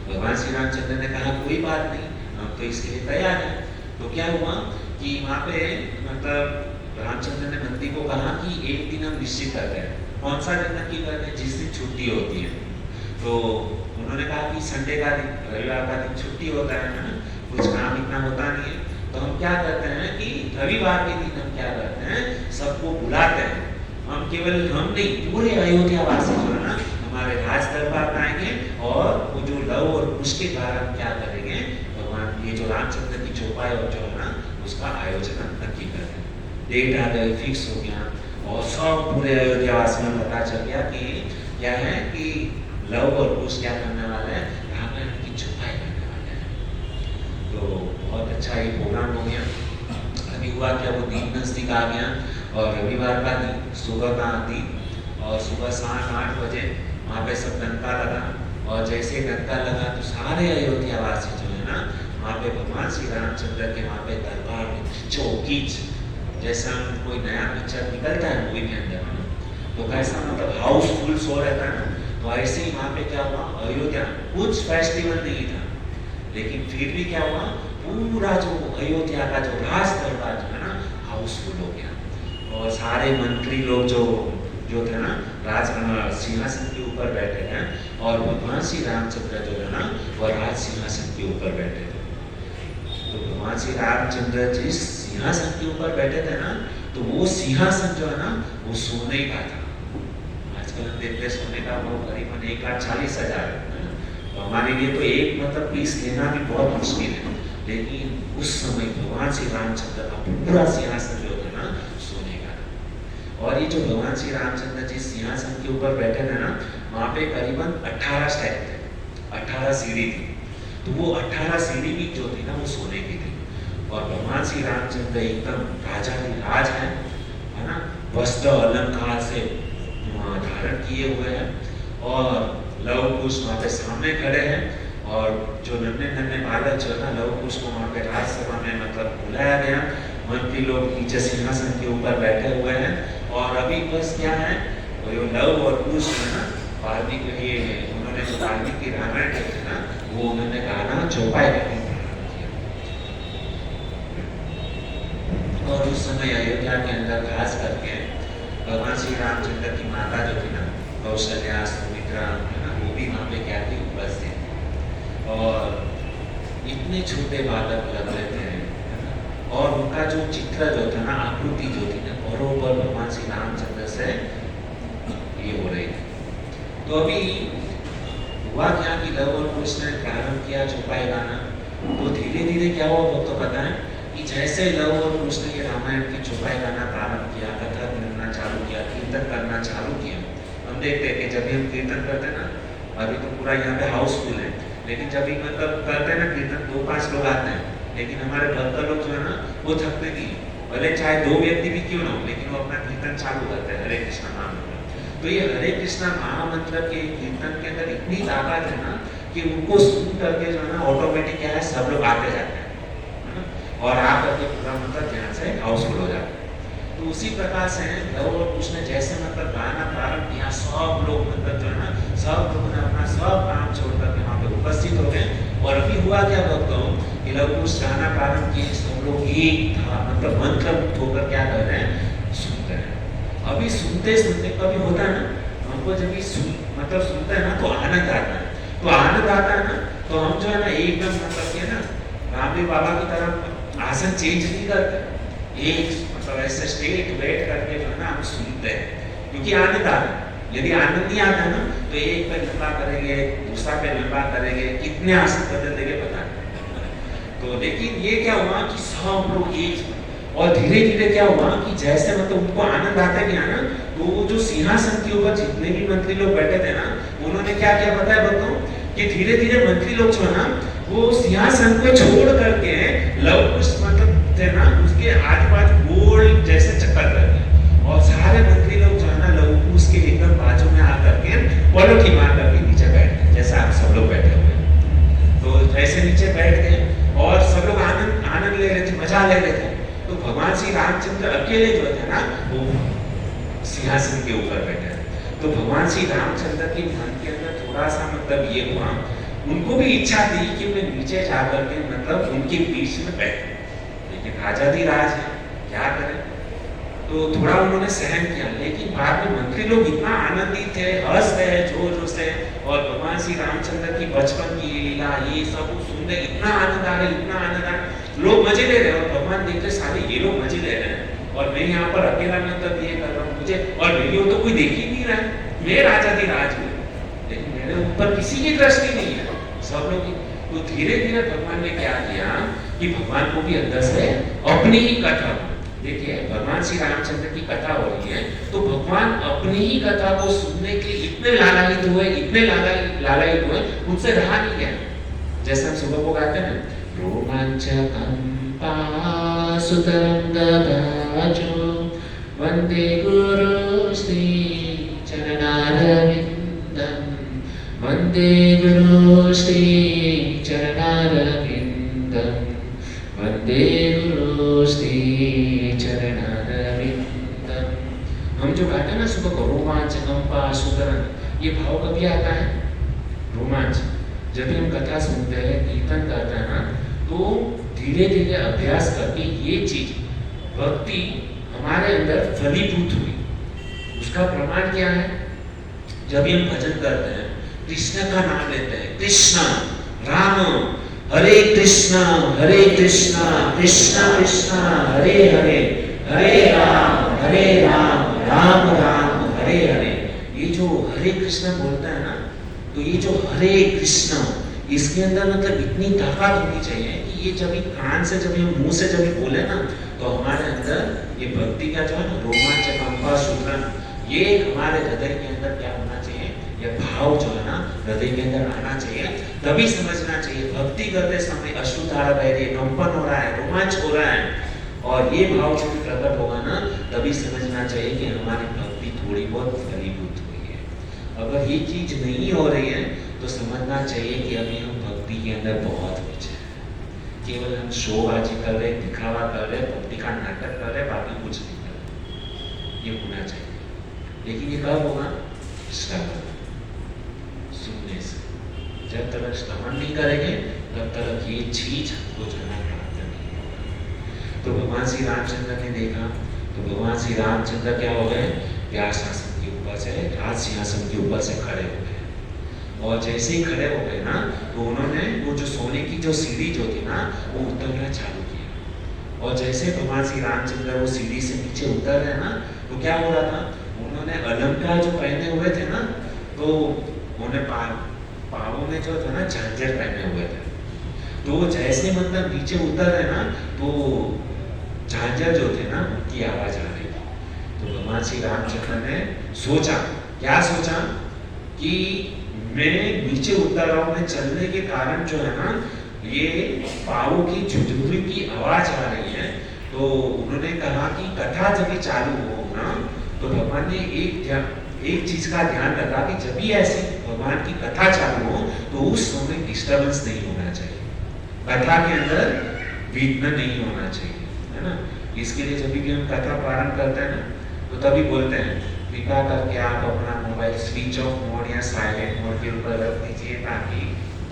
भगवान श्री रामचंद्र ने कहा कोई बात नहीं, हम तो इसके लिए तैयार हैं। तो क्या हुआ कि वहाँ पे मतलब रामचंद्र ने मंत्री को कहा कि एक दिन हम निश्चित करते हैं, कौन सा दिन नक्की करते हैं, जिस दिन छुट्टी होती है। तो उन्होंने कहा कि संडे का दिन, रविवार का दिन छुट्टी होता है ना, कुछ काम इतना होता नहीं है, तो हम क्या करते हैं कि रविवार के दिन हम क्या करते हैं, सबको बुलाते हैं। हम केवल हम नहीं, पूरे अयोध्या वासी जो है ना हमारे राज दरबार में आएंगे और वो जो लव और कुश के द्वारा क्या करेंगे, भगवान ये जो रामचंद्र की चौपाई और जो है ना उसका आयोजन नक्की कर रहे हैं। डेट आ गई, फिक्स हो गया और सब पूरे अयोध्या वासियों को पता चल गया कि क्या है कि लव और कुश क्या करने वाले हैं, रामायण की चौपाई करने वाले हैं। तो बहुत अच्छा ये प्रोग्राम हो गया। अभी हुआ क्या, वो दिन नजदीक आ गया और रविवार का दिन, सुबह का दिन और सुबह 7-8 बजे वहाँ पे सब डंका लगा और जैसे डंका लगा तो सारे अयोध्या वासी जो है ना वहाँ पे भगवान श्री रामचंद्र के वहाँ पे दरबार में चौकीच, जैसा कोई नया पिक्चर निकलता है मूवी के अंदर है ना, तो कैसा मतलब हाउसफुल शो रहता है ना, तो ऐसे ही वहाँ पे क्या हुआ, अयोध्या कुछ फेस्टिवल नहीं था लेकिन फिर भी क्या हुआ, पूरा जो अयोध्या का जो राज दरबार जो है ना हाउसफुल हो गया और सारे मंत्री लोग जो थे ना राज सिंहासन के ऊपर बैठे हैं और भगवान श्री रामचंद्र जो है ना वो राज सिंहासन के ऊपर बैठे थे। तो भगवान श्री रामचंद्र जिस सिंहासन के ऊपर बैठे थे ना, तो वो सिंहासन जो है ना वो सोने का था। आजकल हम देखते हैं सोने का वो करीबन 1,40,000 है। तो हमारे लिए तो एक मतलब पीस लेना भी बहुत मुश्किल है, लेकिन उस समय भगवान श्री रामचंद्र का पूरा सिंहासन जो था ना सोने का था। और ये जो भगवान श्री रामचंद्र जिस सिंहासन के ऊपर बैठे थे ना, वहाँ पे करीबन 18 स्टेप थे, 18 सीढ़ी थी। तो वो 18 सीढ़ी भी जो थी ना वो सोने की थी और भगवान श्री रामचंद्र एकदम राजा राज है ना, वस्त्र अलंकार से धारण किए हुए हैं और लव कुश वहाँ पे सामने खड़े हैं और जो नन्हे नन्हे बालक जो है ना लव कुश को वहाँ पे राजसभा में मतलब बुलाया गया। मंत्री लोग नीचे सिंहासन के ऊपर बैठे हुए हैं और अभी बस क्या है, वो लव और कुश है ना वाल्मीकि उन्होंने जो वाल्मीकि रामायण थे ना वो उन्होंने गाना चौपाई करके और उस समय अयोध्या के अंदर खास करके भगवान श्री रामचंद्र की माता जो थी ना कौशल्या सुमित्रा है ना, वो भी वहाँ पे क्या थी उपस्थित और इतने छोटे बालक लग रहे थे और उनका जो चित्र जो था ना आकृति जो थी ना बरोबर भगवान श्री रामचंद्र से ये हो रही थी। तो अभी हुआ क्या कि लव और कुश ने प्रारंभ किया चौपाई गाना, तो धीरे धीरे क्या हुआ वो तो पता है कि जैसे लव और कुश ने ये रामायण की चौपाई गाना प्रारंभ किया, कथा करना चालू किया, कीर्तन करना चालू किया। हम देखते हैं कि जब भी हम कीर्तन करते हैं ना, अभी तो पूरा यहाँ पे हाउसफुल है, लेकिन जब भी मतलब करते हैं ना कीर्तन 2-5 लोग आते हैं, लेकिन हमारे भक्त लोग जो है ना वो थकते नहीं, भले चाहे 2 व्यक्ति भी क्यों ना हो, लेकिन वो अपना कीर्तन चालू करते हैं हरे कृष्णा महामंत्र। तो ये हरे कृष्णा महामंत्र के कीर्तन के अंदर इतनी ताकत है ना कि उनको सुन करके जो है ना ऑटोमेटिक क्या है सब लोग आते जाते हैं और आकर के पूरा मतलब ध्यान से हाउसफुल हो जाता है। तो उसी प्रकार से लव और कुश ने जैसे मतलब गाना प्रारंभ किया, सब लोग मतलब जो है ना सब लोगों ने अपना सब काम छोड़ करके वहाँ पे उपस्थित हो गए। और अभी हुआ क्या भक्तों कि लव कुश गाना प्रारंभ किए, सब लोग एक था मतलब मंत्रमुग्ध होकर क्या कर रहे हैं, सुनते हैं। अभी सुनते सुनते कभी होता है ना हमको जब भी मतलब सुनते हैं ना तो आनंद आता है, तो आनंद आता है ना तो हम जो है ना एकदम मतलब के ना रामदेव बाबा की तरह आसन चेंज नहीं करते, एक मतलब ऐसे स्ट्रेट बैठ करके जो है ना हम सुनते हैं क्योंकि आनंद आता है। यदि आनंद नहीं आता ना तो एक पे लंबा करेंगे, दूसरा पे लंबा करेंगे, कितने आसन बदल देंगे पता नहीं। तो लेकिन ये क्या हुआ कि सब लोग एक, और धीरे धीरे क्या हुआ कि जैसे मतलब उनको आनंद आता गया ना, तो वो जो सिंहासन के ऊपर जितने भी मंत्री लोग बैठे थे ना, उन्होंने क्या किया पता है बताओ, कि धीरे धीरे मंत्री लोग जो है ना वो सिंहासन को छोड़ करके लव कुश मतलब थे ना उसके आजू-बाजू गोल जैसे चक्कर कर दिए, और सारे मंत्री लोग जो है ना लव कुश के एकदम बाजू में आकर के पलटी मार करके नीचे बैठ गए, जैसा आप सब लोग बैठे हुए हैं। तो ऐसे नीचे बैठ गए और सब लोग आनंद ले रहे थे, मजा ले रहे थे। तो भगवान श्री रामचंद्र अकेले जो थे ना वो सिंहासन के ऊपर बैठे। तो भगवान श्री रामचंद्र के मन के अंदर थोड़ा सा मतलब ये हुआ, उनको भी इच्छा थी कि मैं नीचे जाकर के मतलब उनके बीच में बैठूं, लेकिन राजाधिराज है क्या करें, तो थोड़ा उन्होंने सहन किया। लेकिन बाद में मंत्री लोग इतना आनंदित थे, हंस रहे जोर जोर से, और भगवान श्री रामचंद्र की बचपन की लीला ये सब सुनने इतना आनंद आ रहा है, इतना आनंद आ रहा, लोग मजे ले रहे हैं, और भगवान देख रहे सारे ये लोग मजे ले रहे हैं और मैं यहाँ पर अकेला मतलब ये कर रहा हूँ, मुझे और मेरी तो कोई देख ही नहीं रहा है, मैं राजाधिराज हूँ लेकिन मेरे ऊपर किसी की दृष्टि नहीं है, सब लोग। तो धीरे धीरे भगवान ने क्या किया कि भगवान को भी अंदर से अपनी ही कथा, देखिए भगवान श्री रामचंद्र की कथा हो रही है तो भगवान अपनी ही कथा को सुनने के लिए इतने लालायित हुए, इतने लालायित हुए, उनसे रहा नहीं गया। जैसे हम सुबह को गाते हैं रोमांचकंपा सुतरंगभाजो वंदे गुरु श्री चरणारविंदम, वंदे गुरु श्री चरणारविंदम, वंदे गुरु श्री चरणारविंदम। हम जो गाते हैं ना सुबह को रोमांचकंपा सुतरंग, ये भाव कभी आता है रोमांच, जब भी हम कथा सुनते हैं कीर्तन करते हैं ना, तो धीरे धीरे अभ्यास करके ये चीज भक्ति हमारे अंदर फलीभूत हुई। उसका प्रमाण क्या है, जब हम भजन करते हैं कृष्ण का नाम लेते हैं, कृष्ण राम, हरे कृष्ण कृष्ण कृष्ण हरे हरे, हरे राम राम राम हरे हरे। ये जो हरे कृष्ण बोलता है ना, तो ये जो हरे कृष्ण, इसके अंदर मतलब इतनी ताकत होनी चाहिए कि ये जब कान से जब हम मुंह से जब बोले ना, तो हमारे अंदर ये भक्ति का जो है ना रोमांचकंपा सुतरंग, ये हमारे हृदय के अंदर क्या होना चाहिए, ये भाव जो है ना हृदय के अंदर आना चाहिए। तभी समझना चाहिए भक्ति करते समय अश्रुधारा बह रही है, कंपन हो रहा है, रोमांच हो रहा है, और ये भाव जब प्रकट होगा ना तभी समझना चाहिए कि हमारी भक्ति थोड़ी बहुत फलीभूत हुई है। अगर ये चीज नहीं हो रही है तो समझना चाहिए कि अभी हम भक्ति के अंदर बहुत कुछ है, केवल हम शोबाजी कर रहे, दिखावा कर रहे, भक्ति का नाटक कर रहे, बाकी कुछ नहीं कर रहे, ये होना चाहिए। लेकिन ये कब होगा, श्रवण सुनने से। जब तक श्रवण नहीं करेंगे तब तक ये चीज हमको जो है प्राप्त नहीं होगा। तो भगवान श्री रामचंद्र ने देखा, तो भगवान श्री रामचंद्र क्या हो गए, व्यास आसन के ऊपर से, राज सिंहासन के ऊपर से खड़े हो गए, और जैसे ही खड़े हो गए ना तो उन्होंने वो जो सोने की जो सीढ़ी जो थी ना वो उतरना चालू किया, और जैसे भगवान श्री रामचंद्र वो सीढ़ी से नीचे उतर रहे ना, तो क्या हो रहा था, उन्होंने अलंकार जो पहने हुए थे ना, तो उन्हें पावों में जो था ना झांझर पहने हुए थे, तो जैसे मतलब नीचे उतर रहे ना तो झांझर जो थे ना उनकी आवाज आ रही थी। तो भगवान श्री रामचंद्र ने सोचा, क्या सोचा कि मैं नीचे उतर रहा हूँ, मैं चलने के कारण जो है ना ये पावों की झुझुरी की आवाज आ रही है। तो उन्होंने कहा कि कथा जब चालू हो ना, तो भगवान ने एक चीज का ध्यान रखा कि जब भी ऐसी भगवान की कथा चालू हो तो उस समय डिस्टर्बेंस नहीं होना चाहिए, कथा के अंदर विघ्न नहीं होना चाहिए, है ना। इसके लिए जब भी हम कथा प्रारंभ करते हैं ना तो तभी बोलते हैं कृपया करके आप अपना मोबाइल स्विच ऑफ मोड या साइलेंट मोड के ऊपर रख दीजिए ताकि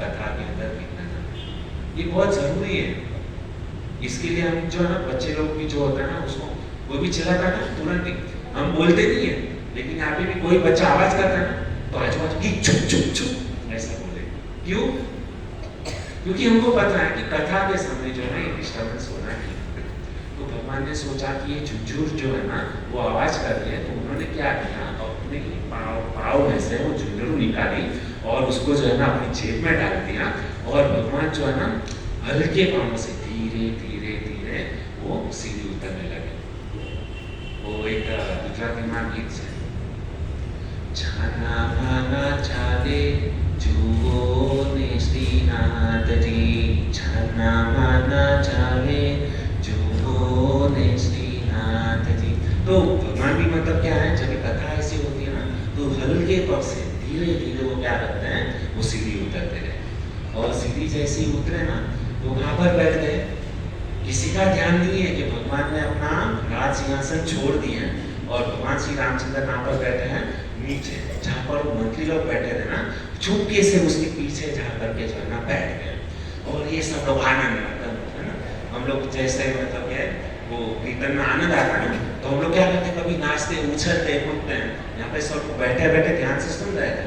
कथा के अंदर विघ्न ना हो। ये बहुत जरूरी है। इसके लिए हम जो है ना बच्चे लोग भी जो होता है ना उसको कोई भी चिल्लाता है ना तुरंत हम बोलते नहीं है, लेकिन यहाँ पे भी कोई बच्चा आवाज करता है ना तो आजू बाजू की चुप चुप चुप ऐसा बोले। क्यों? क्योंकि हमको पता है कि कथा के समय जो है डिस्टर्बेंस होना है। तो भगवान ने सोचा कि ये झुझुर जो है ना वो आवाज कर रही है, तो उन्होंने क्या किया, छोड़ने के लिए पाव में से वो झुंझुनू निकाली और उसको जो है ना अपनी जेब में डाल दिया, और भगवान जो है ना हल्के पाँव से धीरे धीरे धीरे वो सीढ़ी उतरने लगे। वो एक गुजराती में गीत है, छाना माना चाले जुओ ने श्रीनाथ जी, छाना माना चाले जुओ ने श्रीनाथ जी। तो भगवान भी मतलब क्या है, जब कथा ऐसी होती है ना तो हल्के पग से धीरे धीरे वो क्या करते हैं, वो सीढ़ी उतरते रहे, और सीढ़ी जैसे ही उतरे ना तो वहां पर बैठ गए। किसी का ध्यान नहीं है कि भगवान ने अपना राज सिंहासन छोड़ दिए और भगवान श्री रामचंद्र कहाँ पर बैठे हैं, नीचे, जहाँ पर मंत्री लोग बैठे थे ना, चुपके से उसके पीछे जा करके जो है ना बैठ गए। और ये सब लोग आनंद मतलब है ना, हम लोग जैसे मतलब क्या वो कीर्तन में आनंद आता है ना, तो हम लोग क्या करते हैं, कभी नाचते उछलते कूदते हैं। यहाँ पे सब बैठे बैठे ध्यान से सुन रहे थे,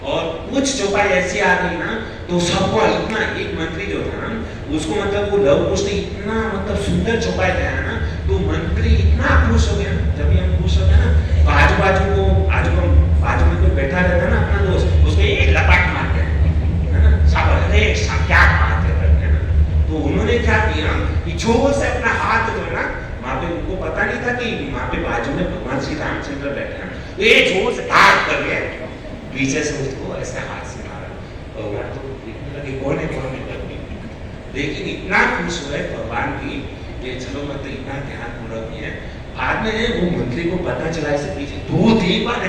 और कुछ चौपाई ऐसी आ गई ना तो सबको इतना, एक मंत्री जो था ना उसको मतलब वो लव कुश ने इतना मतलब सुंदर चौपाई दिया ना, तो मंत्री इतना खुश हो गया। जब हम खुश हो गया ना तो बाजू में कोई बैठा रहता ना अपना दोस्त, उसको एक लपाट मारते हैं है ना, शाबाश, अरे क्या बात है ना। तो उन्होंने क्या किया कि जोर से अपना हाथ जो है ना, वहां पे उनको पता नहीं था कि वहां पे बाजू में भगवान श्री रामचंद्र बैठे हैं, ये जोर से हाथ करके पीछे से उसको ऐसे हाथ से मारा। भगवान तो देखने लगे कौन है, लेकिन इतना खुश हुए भगवान भी कि चलो मतलब इतना ध्यान पूर्वक है। बाद में वो मंत्री को पता चला ऐसे पीछे 2-3 बार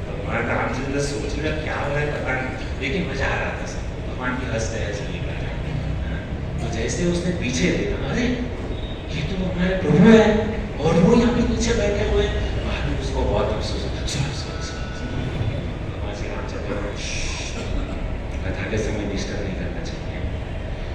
भगवान रामचंद्र सोच रहे क्या हो रहा है पता नहीं, लेकिन मजा आ रहा था सबको, भगवान की हंस रहे ऐसे निकल रहा। तो जैसे उसने पीछे देखा, अरे ये तो हमारे प्रभु है और वो यहाँ पे नीचे बैठे हुए, बाद में उसको बहुत अफसोस, भगवान श्री रामचंद्र कथा के समय डिस्टर्ब नहीं करना चाहिए।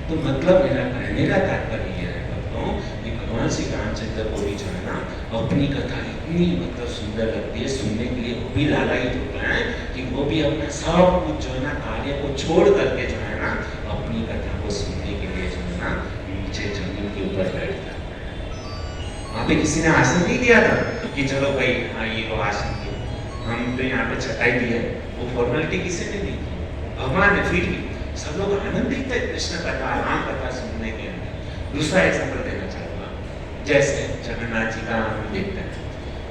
तो मतलब मेरा कहने का तात्पर्य यह है भक्तों कि भगवान श्री रामचंद्र को भी जो है ना अपनी कथा इतनी मतलब सुंदर लगती है, सुनने के लिए वो भी लालायित होता है कि वो भी अपना सब कुछ जो है ना कार्य को छोड़ करके जो है ना अपनी कथा को सुनने के लिए जो है ना नीचे जमीन के ऊपर बैठता है। वहाँ पे किसी ने आसन नहीं दिया था कि चलो भाई हाँ ये वो आसन दिया, हम तो यहाँ पे चटाई दी है, वो फॉर्मेलिटी किसी ने नहीं की। भगवान ने फिर भी सब लोग आनंदित थे कृष्ण कथा, राम कथा सुनने के अंदर। दूसरा एग्जाम्पल देना चाहूंगा, जैसे जगन्नाथ जी का हम देखते हैं,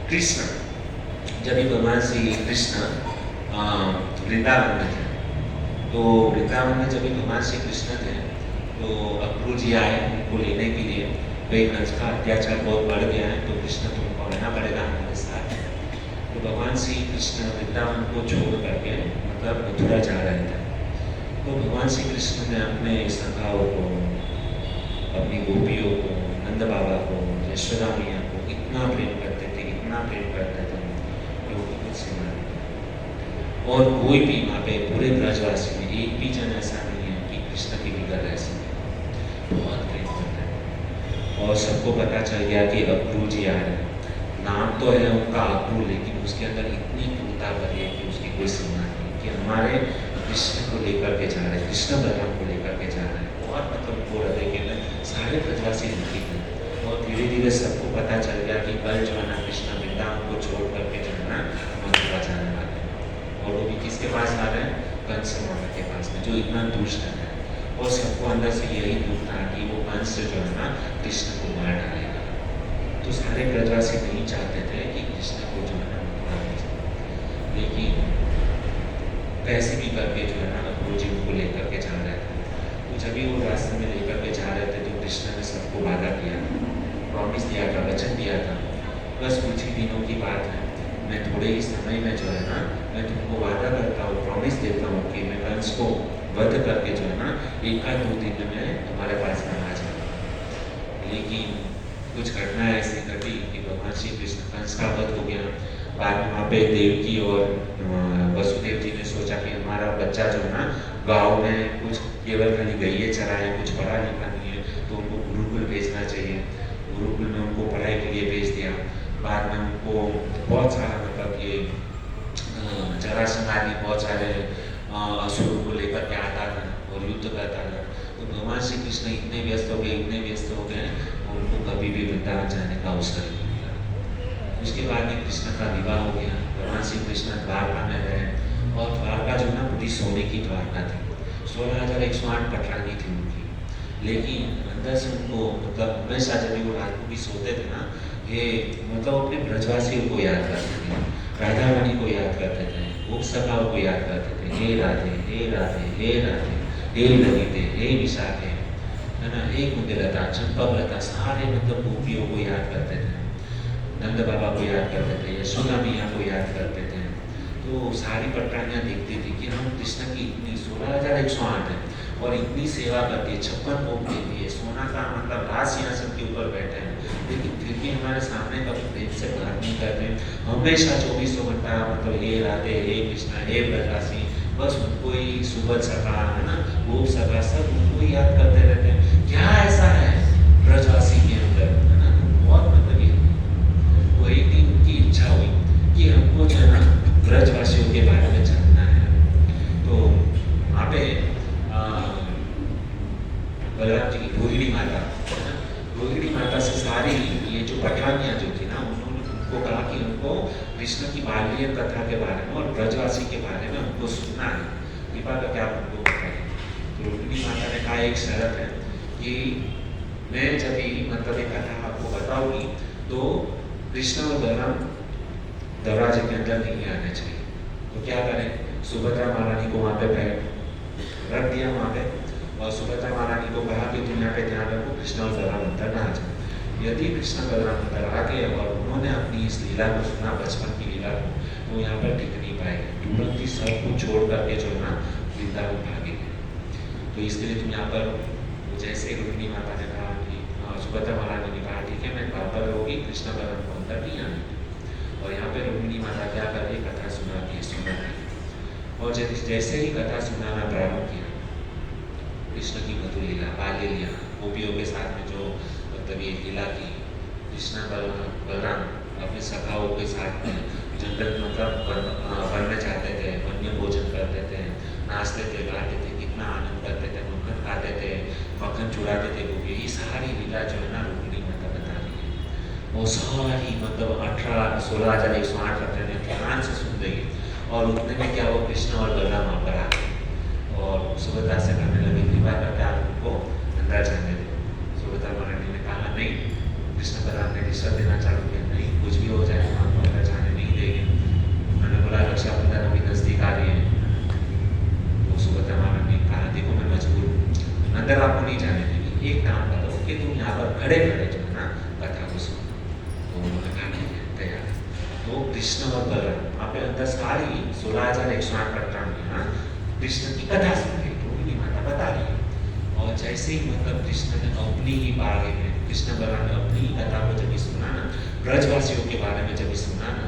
कृष्ण जब भी भगवान श्री कृष्ण वृंदावन में थे, तो वृंदावन में जब भी भगवान श्री कृष्ण थे तो अक्रूर जी आए उनको लेने के लिए, भाई कंस का अत्याचार बहुत बढ़ गया है तो कृष्ण तुमको रहना पड़ेगा हमारे साथ। तो भगवान श्री कृष्ण वृंदावन को छोड़ करके मतलब मथुरा जा रहे थे। तो भगवान श्री कृष्ण ने अपने सखाओं को, अपनी गोपियों को, नंद बाबा को, यशोदा मैया को इतना प्रेम करते थे, इतना प्रेम करते थे कि वो कुछ सीमा नहीं। और कोई भी वहाँ पे पूरे ब्रजवासी में एक भी जन ऐसा नहीं है कि कृष्ण की बिगड़ ऐसी बहुत प्रेम करते हैं। और सबको पता चल गया कि अक्रूर जी आ रहे हैं, नाम तो है उनका अक्रूर, लेकिन उसके अंदर इतनी क्रूरता भरी है कि उसकी कोई सीमा नहीं, कि हमारे कृष्ण को लेकर के जा रहे हैं, कृष्ण बलराम को लेकर के जा रहे हैं। बहुत मतलब वो हृदय के अंदर सारे ब्रजवासी दुखी थे, और धीरे धीरे सबको पता चल गया कि कल जो है ना कृष्ण वृंदावन को छोड़ करके जो है ना मथुरा जाने वाले हैं। और वो भी किसके पास आ रहे हैं, कंस मामा के पास में, जो इतना दुष्ट है। और सबको अंदर से यही दुख था कि वो कंस जो है ना कृष्ण को मार डालेगा। तो सारे ब्रजवासी नहीं चाहते थे कि कृष्ण को जो है ना मथुरा ले जाए, लेकिन कैसे भी करके जो है ना अक्रूर जी उनको लेकर के जा रहे थे। तो जब भी वो रास्ते में लेकर के जा रहे थे तो कृष्ण ने सबको वादा किया, प्रॉमिस दिया था, वचन दिया था, बस कुछ ही दिनों की बात है, मैं थोड़े ही समय में जो है ना मैं तुमको वादा करता हूँ, प्रॉमिस देता हूँ कि मैं कंस को वध करके जो है ना 1-2 दिन में तुम्हारे पास में आ जाऊँगा। लेकिन कुछ घटना ऐसी घटी कि भगवान श्री कृष्ण कंस का वध हो गया। बाद में वहाँ पे देवकी और वसुदेव जी ने सोचा कि हमारा बच्चा जो है ना गाँव में कुछ केवल खाली गईये चराए, कुछ पढ़ा लिखा नहीं है, तो उनको गुरुकुल भेजना चाहिए। गुरुकुल में उनको पढ़ाई के लिए भेज दिया। बाद में उनको बहुत सारा मतलब ये जरासंध आदि बहुत सारे असुरों को लेकर के आता था और युद्ध करता था। तो भगवान श्री कृष्ण इतने व्यस्त हो गए, उनको कभी भी वृंदावन जाने का अवसर नहीं मिला। उसके बाद में कृष्ण का विवाह हो गया। भगवान श्री कृष्ण द्वारका में रहे और द्वारका जो ना पूरी सोने की द्वारका थी। 16,108 पटरानी थी उनकी, लेकिन अंदर से उनको मतलब हमेशा जब भी वो रात को भी सोते थे ना, ये मतलब अपने ब्रजवासियों को याद करते थे, राधा रानी को याद करते थे, उप सखाओं को याद करते थे। हे राधे हे राधे हे राधे, हे ललिते हे विशाखे, है ना, हे कुंदलता चंपकलता, सारे मतलब गोपियों को याद करते थे, नंद बाबा को याद करते थे, यशोदा मैया को याद करते थे। तो सारी पटरानियाँ देखती थी कि हम कृष्ण की इतनी 16,108 है और इतनी सेवा करती है, 56 भोग देती है, सोना का मतलब राज सिंहासन के ऊपर बैठे हैं, लेकिन फिर भी हमारे सामने कभी प्रेम से बात नहीं करते। हमेशा 24 घंटा मतलब हे राधे हे कृष्णा हे ब्रजवासी, बस उनको ही सुबह सका, है ना, वो सका, सब उनको ही याद करते रहते हैं। क्या ऐसा है ब्रजवासी के अंदर, है ना, बहुत मतलब ये वो एक दिन उनकी इच्छा हुई कि हमको जो है ना ब्रजवासियों के बारे में जानना है। तो वहाँ पे बलराम जी की रोहिणी माता, रोहिणी माता से सारी ये जो पटरानियाँ जो थी ना, उन्होंने उनको कहा कि उनको कृष्ण की बाल्य कथा के बारे में और ब्रजवासी के बारे में उनको सुनना है, कृपा करके आप उनको बताइए। तो रोहिणी माता ने कहा एक शर्त है कि मैं जब भी मतलब ये कथा आपको बताऊंगी तो कृष्ण और बलराम दरवाजे के अंदर नहीं आने चाहिए। तो क्या करें, सुभद्रा महारानी को वहाँ पे रख दिया वहाँ पे, और सुभद्रा महारानी को कहा कि तुम यहाँ पे ध्यान रखो, कृष्ण और बलराम अंदर ना आ जाए। यदि कृष्ण बलराम अंदर आ गए और उन्होंने अपनी इस लीला को सुना, बचपन की लीला को, तो यहाँ पर टिक नहीं पाएंगे, तुरंत ही सब कुछ छोड़ करके जो है ना वृंदावन भागेंगे। तो इसके लिए तुम यहाँ पर, जैसे रोहिणी माता ने कहा कि सुभद्रा महारानी ने कहा ठीक है मैं बाहर होगी, कृष्ण बलराम को अंदर नहीं आने, और यहाँ पे रोहिणी माता क्या कर रही, कथा सुनाती है, सुनाती है। और जैसे ही कथा सुनाना प्रारंभ किया, कृष्ण की मधुर लीला, बाल्य लीला, गोपियों के साथ में जो मतलब ये लीला की, कृष्ण बलराम अपने सखाओं के साथ में जंगल मतलब वन में जाते थे, वन्य भोजन करते थे, नाचते थे, गाते थे, कितना आनंद करते थे, मक्खन खाते थे, मक्खन चुराते थे गोपी। ये सारी लीला जो है ना रोहिणी माता बता रही है। वो सारी मतलब 16,108 पटरानियाँ ध्यान से सुन रही है, और उतने में क्या वो कृष्ण और बलराम वहाँ पर आ गए और सुभद्रा से कहने लगे कृपा करके आप उनको अंदर जाने दो। सुभद्रा महारानी ने कहा नहीं, कृष्ण बलराम ने डिस्टर्ब देना चालू किया, नहीं कुछ भी हो जाए हम आपको अंदर जाने नहीं देंगे। उन्होंने बोला रक्षाबंधन अभी नजदीक आ रही है। तो सुभद्रा महारानी ने कहा देखो मैं मजबूर हूँ, अंदर आपको नहीं जाने देंगे, एक काम करो कि तुम यहाँ पर खड़े खड़े जो है ना कथा को सुनो। तो उन्होंने कहा ठीक है तैयार। तो कृष्ण और बलराम वहाँ पे अंदर सारी 16,108 पटरानियाँ कृष्ण की कथा सुन रही, रोहिणी माता बता रही है। और जैसे ही मतलब कृष्ण ने अपनी ही बारे में, कृष्ण बलराम ने अपनी ही कथा को जब भी सुना ना, ब्रजवासियों के बारे में जब भी सुना ना,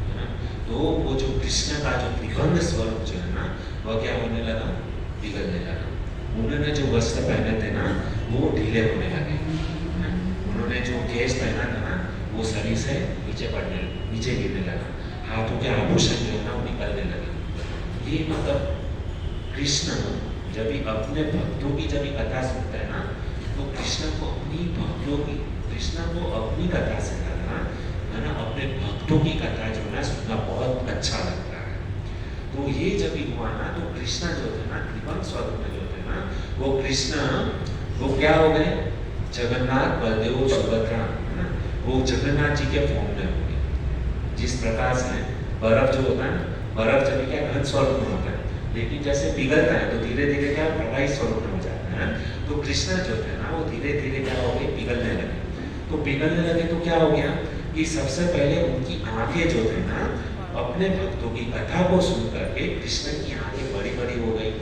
है ना, तो वो जो कृष्ण का जो त्रिभंग स्वरूप जो है ना, वह क्या होने लगा, बिगड़ने लगा। उन्होंने जो वस्त्र पहने थे ना वो ढीले होने लगे, उन्होंने जो केस पहना था ना वो शरीर से नीचे गिरने लगा, हाथों के आभूषण जो है ना वो निकलने लगे। ये मतलब कृष्ण जब भी अपने भक्तों की जब भी कथा सुनते हैं ना, तो कृष्ण को अपनी भक्तों की, कृष्ण को अपनी कथा से करना, है ना, अपने भक्तों की कथा जो है ना सुनना बहुत अच्छा लगता है। तो ये जब भी हुआ ना, तो कृष्ण जो थे ना त्रिभंग स्वरूप में जो थे ना, वो कृष्ण वो क्या हो गए, जगन्नाथ बलदेव सुभद्रा, है ना, वो जगन्नाथ जी के फॉर्म में हो गए। जिस प्रकार से बर्फ जो होता है ना, बर्फ जब क्या घन स्वरूप में होता है, लेकिन जैसे पिघलता है तो धीरे धीरे क्या प्रवाही स्वरूप में हो जाता है। तो कृष्ण जो थे ना वो धीरे धीरे क्या हो गए, पिघलने लगे। तो पिघलने लगे तो क्या हो गया कि सबसे पहले उनकी आंखें जो थे ना, अपने भक्तों की कथा को सुन करके कृष्ण की आंखें बड़ी बड़ी हो गई,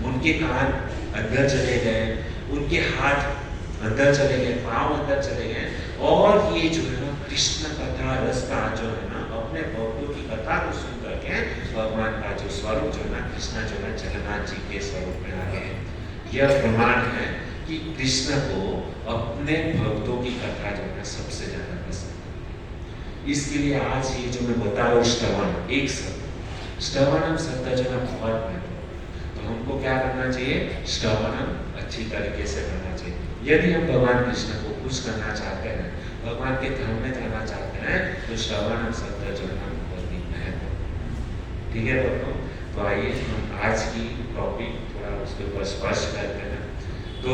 उनके कान अंदर चले गए, उनके हाथ अंदर चले गए, पाँव अंदर चले गए, और ये जो है ना कृष्ण कथा रस का जो है ना अपने भक्तों की कथा को सुन करके भगवान का जो स्वरूप जो है ना, कृष्ण जो है जगन्नाथ जी के स्वरूप में आ गए। यह प्रमाण है कि कृष्ण को अपने भक्तों की कथा जो है सबसे ज्यादा पसंद। इसके लिए आज ये जो मैं बता रहा हूँ श्रवण, एक शब्द श्रवणम शब्द जो है बहुत महत्वपूर्ण। तो हमको क्या करना चाहिए, श्रवणम अच्छी तरीके से करना चाहिए। यदि हम भगवान कृष्ण को खुश करना चाहते हैं, भगवान भगवान के धाम में जाना चाहते हैं तो श्रवण शब्द जो है बहुत ही महत्व। ठीक है दोस्तों, तो आइए हम आज की टॉपिक थोड़ा उसके ऊपर स्पर्श करते हैं। तो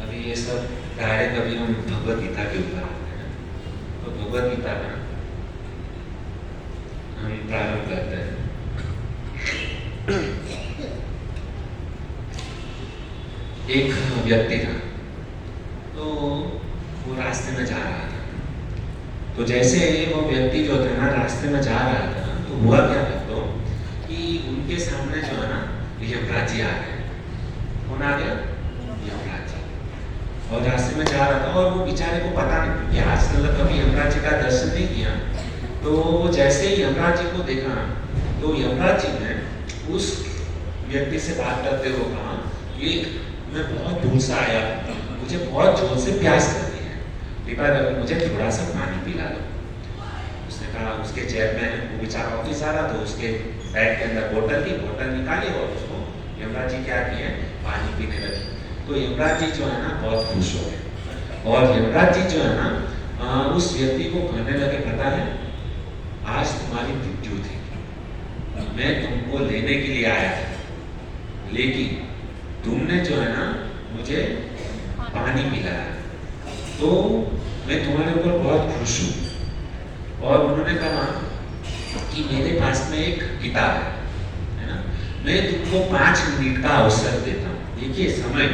अभी ये सब डायरेक्ट अभी हम भगवद गीता के ऊपर आते हैं। तो भगवद गीता का हम प्रारंभ करते हैं। एक व्यक्ति था, तो वो रास्ते में जा रहा था। तो जैसे वो व्यक्ति जो था ना रास्ते में जा रहा था, तो हुआ क्या था कि उनके सामने जो है ना यमराज जी आ गए। कौन आ गया? यमराज जी। और रास्ते में जा रहा था और वो बेचारे को पता नहीं, क्योंकि आज तक कभी यमराज जी का दर्शन नहीं किया। तो जैसे ही यमराज जी को देखा, तो यमराज जी ने उस व्यक्ति से बात करते हुए कहा, ये मैं बहुत दूर से आया, मुझे बहुत जोर से प्यास लग रही है, कृपया मुझे थोड़ा सा पानी पिला दो। उसने कहा, उसके जेब में वो बेचारा ऑफिस आ रहा, तो उसके बैग के अंदर बोतल निकाली और उसको यमराज जी क्या किए, पानी पीने लगे। तो यमराज जी जो है ना बहुत खुश हो गए और यमराज जी जो है ना उस व्यक्ति को कहने लगे, पता है आज तुम्हारी मृत्यु थी, मैं तुमको लेने के लिए आया था, लेकिन तुमने जो है ना मुझे पानी पिलाया, तो मैं तुम्हारे ऊपर बहुत खुश हूँ। और उन्होंने कहा कि मेरे पास में एक किताब है ना, मैं तुमको 5 मिनट का अवसर देता हूँ। देखिए समय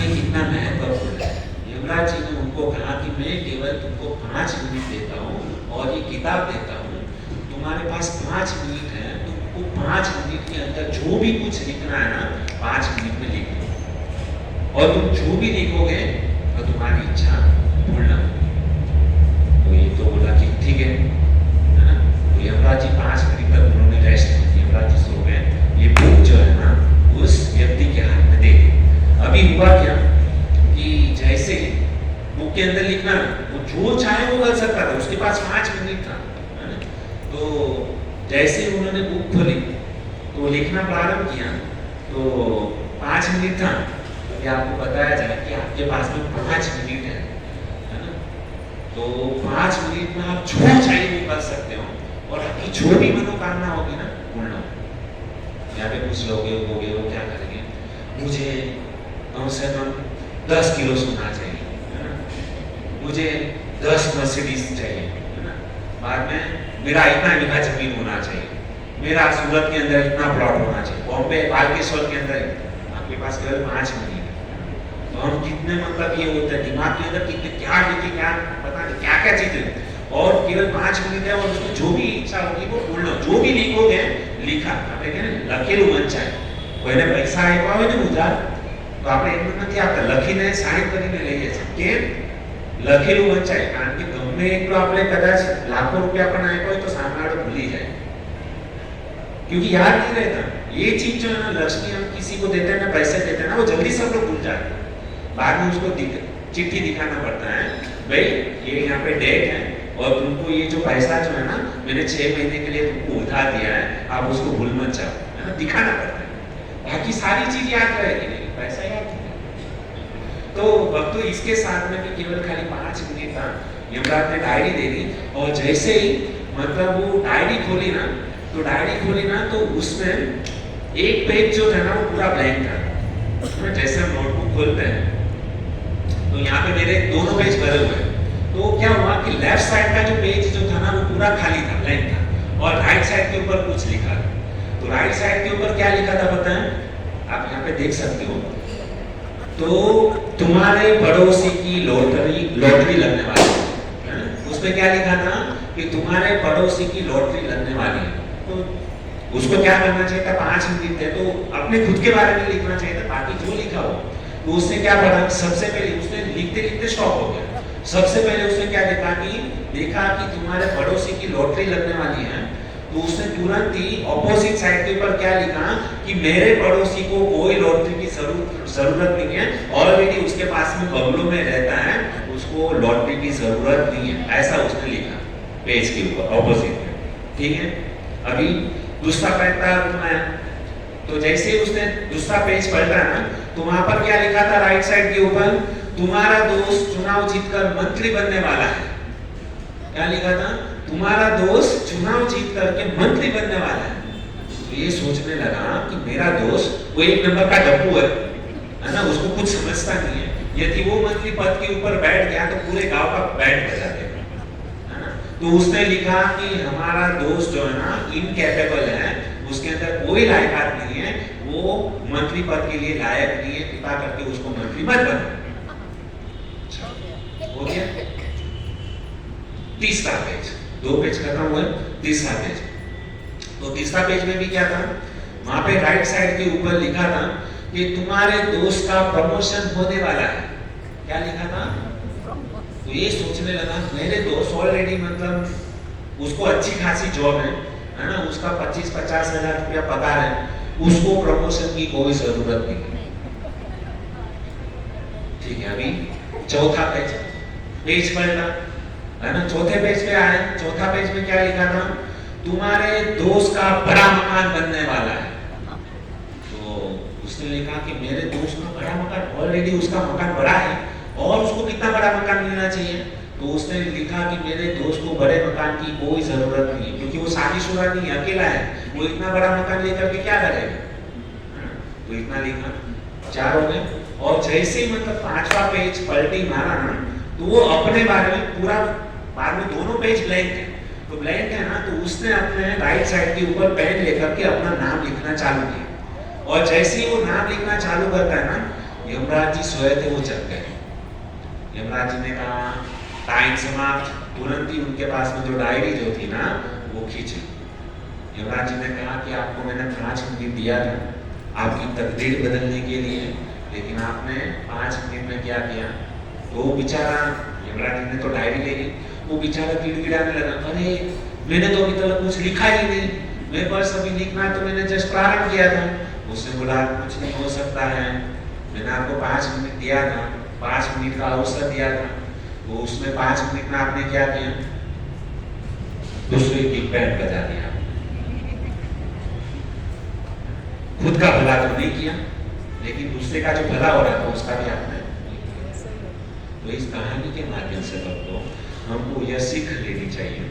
कितना महत्वपूर्ण है। यमराज जी ने उनको कहा कि मैं केवल तुमको 5 मिनट देता हूँ और ये किताब देता हूँ, तुम्हारे पास 5 मिनट है, तुमको 5 मिनट के अंदर जो भी कुछ लिखना है ना 5 मिनट में लिख दो, और तुम जो भी लिखोगे तो तुम्हारी इच्छा पूर्ण होगी। तो ये तो बोला कि ठीक है ना। तो यमराज जी 5 मिनट तक उन्होंने रेस्ट की, यमराज जी सो गए। ये बुक जो है ना उस व्यक्ति के हाथ में दे दी। अभी हुआ क्या कि जैसे बुक के अंदर लिखना वो जो चाहे वो कर सकता था, उसके पास 5 मिनट था। तो जैसे उन्होंने बुक खोली तो लिखना प्रारंभ किया, तो 5 मिनट था। अभी आपको बताया जाए कि आपके पास में 5 मिनट है ना। तो 5 मिनट में आप जो चाहिए वो कर सकते हो और आपकी जो भी मनोकामना होगी ना पूर्ण हो। यहाँ पे कुछ लोग होंगे वो क्या करेंगे, मुझे कम से कम 10 किलो सोना चाहिए है ना, मुझे 10 मर्सिडीज चाहिए है ना, बाद में मेरा इतना बीघा जमीन होना चाहिए, मेरा सूरत के अंदर इतना प्लॉट होना चाहिए, बॉम्बे बालकेश्वर के अंदर। आपके पास केवल 5 मिनट है, तो हम कितने मतलब ये होता है दिमाग के अंदर कितने क्या लिखे, क्या पता नहीं क्या क्या चीजें, और केवल 5 मिनट है और उसमें जो भी इच्छा होगी वो पूर्ण, जो भी लिखोगे लिखा लखेलू मन चाहे कोई ने पैसा आप्या હોય ને ઉધાર, તો આપણે એમ નથી આપતા, લખીને સાઈન કરીને લઈએ છીએ કે લખેલું વંચાય। કારણ કે ગમે એટલો આપણે કદાચ લાખો રૂપિયા પણ આપ્યા હોય તો સામેવાળો ભૂલી જાય, क्योंकि याद नहीं रहता। ये चीज जो है ना लक्ष्मी हम किसी को देते हैं ना, पैसे देते हैं ना, वो जल्दी सब लोग भूल जाते हैं। बाद में उसको चिट्ठी दिखाना पड़ता है, भाई ये यहाँ पे डेट है और तुमको ये जो पैसा जो है ना मैंने 6 महीने के लिए तुमको उधार दिया है, आप उसको भूल मत जाओ, है ना, दिखाना पड़ता है। बाकी सारी चीज याद रहेगी नहीं, पैसा याद नहीं। तो वक्त तो इसके साथ में भी केवल खाली 5 मिनट था। यमराज ने डायरी दे दी और जैसे ही मतलब वो डायरी खोली ना तो उसमें एक पेज जो था ना वो पूरा ब्लैंक था। जैसे हम नोटबुक खोलते हैं तो यहाँ पे मेरे दोनों पेज भरे हुए हैं, तो क्या हुआ कि लेफ्ट साइड का जो पेज जो था ना वो पूरा खाली था, ब्लैंक था, और राइट साइड के ऊपर कुछ लिखा था। तो राइट साइड के ऊपर क्या लिखा था पता है? आप यहाँ पे देख सकते हो। तो तुम्हारे पड़ोसी की लॉटरी लगने वाली है। उसमें क्या लिखा था कि तुम्हारे पड़ोसी की लॉटरी लगने वाली है। तो उसको क्या करना चाहिए था? 5 मिनट थे तो अपने खुद के बारे में लिखना चाहिए था, बाकी जो लिखा हो। तो उसने क्या पढ़ा, सबसे पहले उसने लिखते लिखते स्टॉप हो गया। सबसे पहले उसने क्या देखा कि तुम्हारे पड़ोसी की लॉटरी लगने वाली है। तो उसने तुरंत ही ऑपोजिट साइड के ऊपर क्या लिखा कि मेरे पड़ोसी को कोई लॉटरी की जरूरत नहीं है, ऑलरेडी उसके पास में बंगलों में रहता है, उसको लॉटरी की जरूरत नहीं है, ऐसा उसने लिखा पेज के ऊपर ऑपोजिट में। ठीक है, अभी दूसरा पलटा घुमाया, तो जैसे उसने दूसरा पेज पलटा ना तो वहां पर क्या लिखा था राइट साइड के ऊपर, तुम्हारा दोस्त चुनाव जीतकर मंत्री बनने वाला है। क्या लिखा था? तुम्हारा दोस्त चुनाव जीत करके मंत्री बनने वाला है। तो ये सोचने लगा कि मेरा दोस्त वो एक नंबर का डब्बू है ना, उसको कुछ समझता नहीं है, यदि वो मंत्री पद के ऊपर बैठ गया तो पूरे गांव का बैंड बजा देगा, है ना। तो उसने लिखा कि हमारा दोस्त जो है ना इनकैपेबल है, उसके अंदर कोई लायकात नहीं है, वो मंत्री पद के लिए लायक नहीं है, कृपा करके उसको मंत्री मत बना। हो गया तीसरा पेज, 2 पेज खत्म हुए, तीसरा पेज। तो तीसरा पेज में भी क्या था, वहां पे राइट साइड के ऊपर लिखा था कि तुम्हारे दोस्त का प्रमोशन होने वाला है। क्या लिखा था? तो ये सोचने लगा मेरे दोस्त ऑलरेडी मतलब उसको अच्छी खासी जॉब है ना, उसका 25-50 हजार रुपया पगार है, उसको प्रमोशन की कोई जरूरत नहीं। ठीक है, अभी चौथा पेज पलटा, है ना, चौथे पेज पे आए। चौथा पेज में क्या लिखा था? तुम्हारे दोस्त का बड़ा मकान बनने वाला है। तो उसने लिखा कि मेरे दोस्त का बड़ा मकान, ऑलरेडी उसका मकान बड़ा है और उसको कितना बड़ा मकान मिलना चाहिए। तो उसने लिखा कि मेरे दोस्त को बड़े मकान की कोई जरूरत नहीं, क्योंकि वो शादीशुदा नहीं, अकेला है, वो इतना बड़ा मकान लेकर के क्या करेगा। तो इतना लिखा, 4 हो गए। और जैसे ही मतलब 5वां पेज पलटी मारा ना, तो वो अपने बारे में पूरा, बाद में दोनों पेज ब्लैंक है, तो ब्लैंक है ना, तो उसने अपने राइट साइड के ऊपर पेन लेकर के अपना नाम लिखना चालू किया। और जैसे ही वो नाम लिखना चालू करता है ना, यमराज जी सोए थे, वो जग गए। यमराज जी ने कहा टाइम समाप्त। तुरंत ही उनके पास में जो डायरी जो थी ना वो खींची। यमराज जी ने कहा कि आपको मैंने 5 मिनट दिया था आपकी तकदीर बदलने के लिए, लेकिन आपने 5 मिनट में क्या किया। तो वो बेचारा, यमराज जी ने तो डायरी ले ली, वो बेचारा गिड़गिड़ाने लगा, अरे मैंने तो अभी तक कुछ लिखा ही नहीं, मेरे पास अभी लिखना तो मैंने जस्ट प्रारंभ किया था। उसने बोला कुछ नहीं हो सकता है, मैंने आपको 5 मिनट दिया था, 5 मिनट का अवसर दिया था, वो उसमें 5 मिनट में आपने क्या किया, दूसरे की बैंड बजा दिया। खुद का भला तो नहीं किया, लेकिन दूसरे का जो भला हो रहा था उसका भी आपने। तो इस कहानी के माध्यम से दोस्तों हमको यह सीख लेनी चाहिए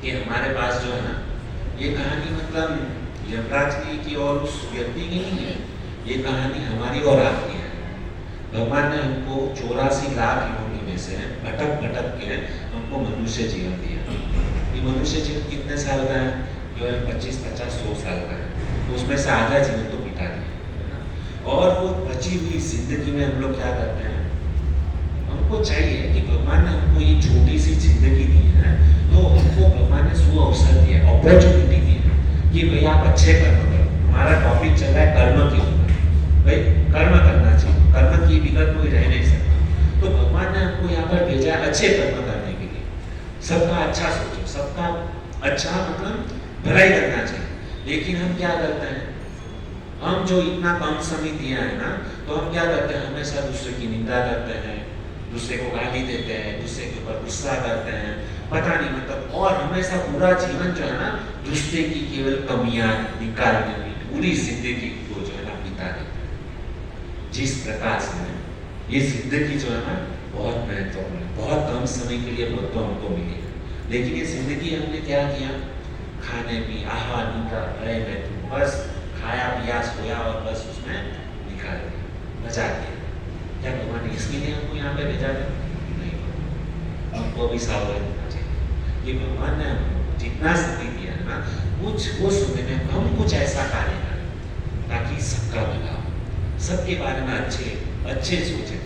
कि हमारे पास जो है ना, ये कहानी मतलब यमराज की और उस व्यक्ति की नहीं है, ये कहानी हमारी और आपकी है। भगवान ने हमको 84 लाख योनि में से भटक भटक के हमको मनुष्य जीवन दिया। ये मनुष्य जीवन कितने साल का है? केवल 25, 50, 100 साल का है, तो उसमें से आधा जीवन तो बिता दिया। और वो बची हुई जिंदगी में हम लोग क्या करते हैं, हमको चाहिए कि भगवान ने हमको ये छोटी सी जिंदगी दी है, तो हमको भगवान ने सु अवसर दिया, अपॉर्चुनिटी दी है कि भाई आप अच्छे कर्म करो। हमारा टॉपिक चल रहा है कर्म के ऊपर, भाई कर्म करना चाहिए, कर्म की बिगड़ कोई रह नहीं सकता। तो भगवान ने हमको यहाँ पर भेजा है अच्छे कर्म करने के लिए। सबका अच्छा सोचो, सबका अच्छा मतलब भलाई करना चाहिए। लेकिन हम क्या करते हैं, हम जो इतना कम समय दिया है ना, तो हम क्या करते हैं, हमेशा दूसरे की निंदा करते हैं, दूसरे को गाली देते हैं, दूसरे के ऊपर गुस्सा करते हैं, पता नहीं मतलब, और हमेशा पूरा जीवन जो है ना दूसरे की केवल कमियां निकालने में पूरी जिंदगी को जो है ना बिता देते हैं। जिस प्रकार से ये जिंदगी जो है ना बहुत महत्वपूर्ण है, बहुत कम समय के लिए महत्व हमको मिली है, लेकिन ये जिंदगी हमने क्या किया, खाने पी आहा निका भय में बस खाया पिया सोया और बस उसमें निकाल दिया, बचा दिया। क्या भगवान ने इसके लिए हमको यहाँ पे भेजा था? नहीं, हमको भी सावधान होना चाहिए कि भगवान ने जितना समय दिया ना, कुछ वो समय में हम कुछ ऐसा कार्य करें ताकि सबका भला हो, सबके बारे में अच्छे सोचे,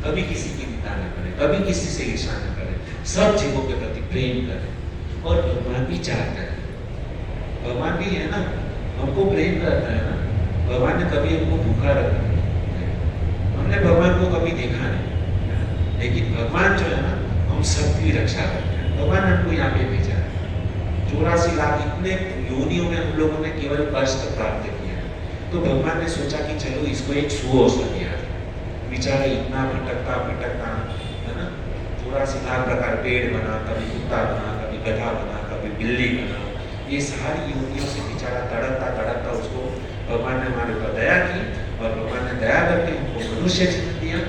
कभी किसी की निंदा न करें, कभी किसी से ईर्ष्या न करें, सब जीवों के प्रति प्रेम करें। और भगवान भी चाहता है, भगवान भी है ना, हमको प्रेम करता है ना। भगवान ने कभी हमको भूखा रखा, हमने भगवान को कभी देखा नहीं, लेकिन भगवान जो है ना हम सबकी रक्षा करते हैं। भगवान ने हमको यहाँ पे भेजा है। 84 लाख इतने योनियों में हम लोगों ने केवल कष्ट प्राप्त किया है, तो भगवान ने सोचा कि चलो इसको एक सुअवसर दिया। बेचारा इतना भटकता है ना, 84 लाख प्रकार पेड़ बना, कभी कुत्ता बना, कभी गधा बना, कभी बिल्ली बना, ये सारी योनियों से बेचारा तड़कता उसको भगवान ने हमारे ऊपर दया की और भगवान ने दया करके हमको मनुष्य जीवन दिया।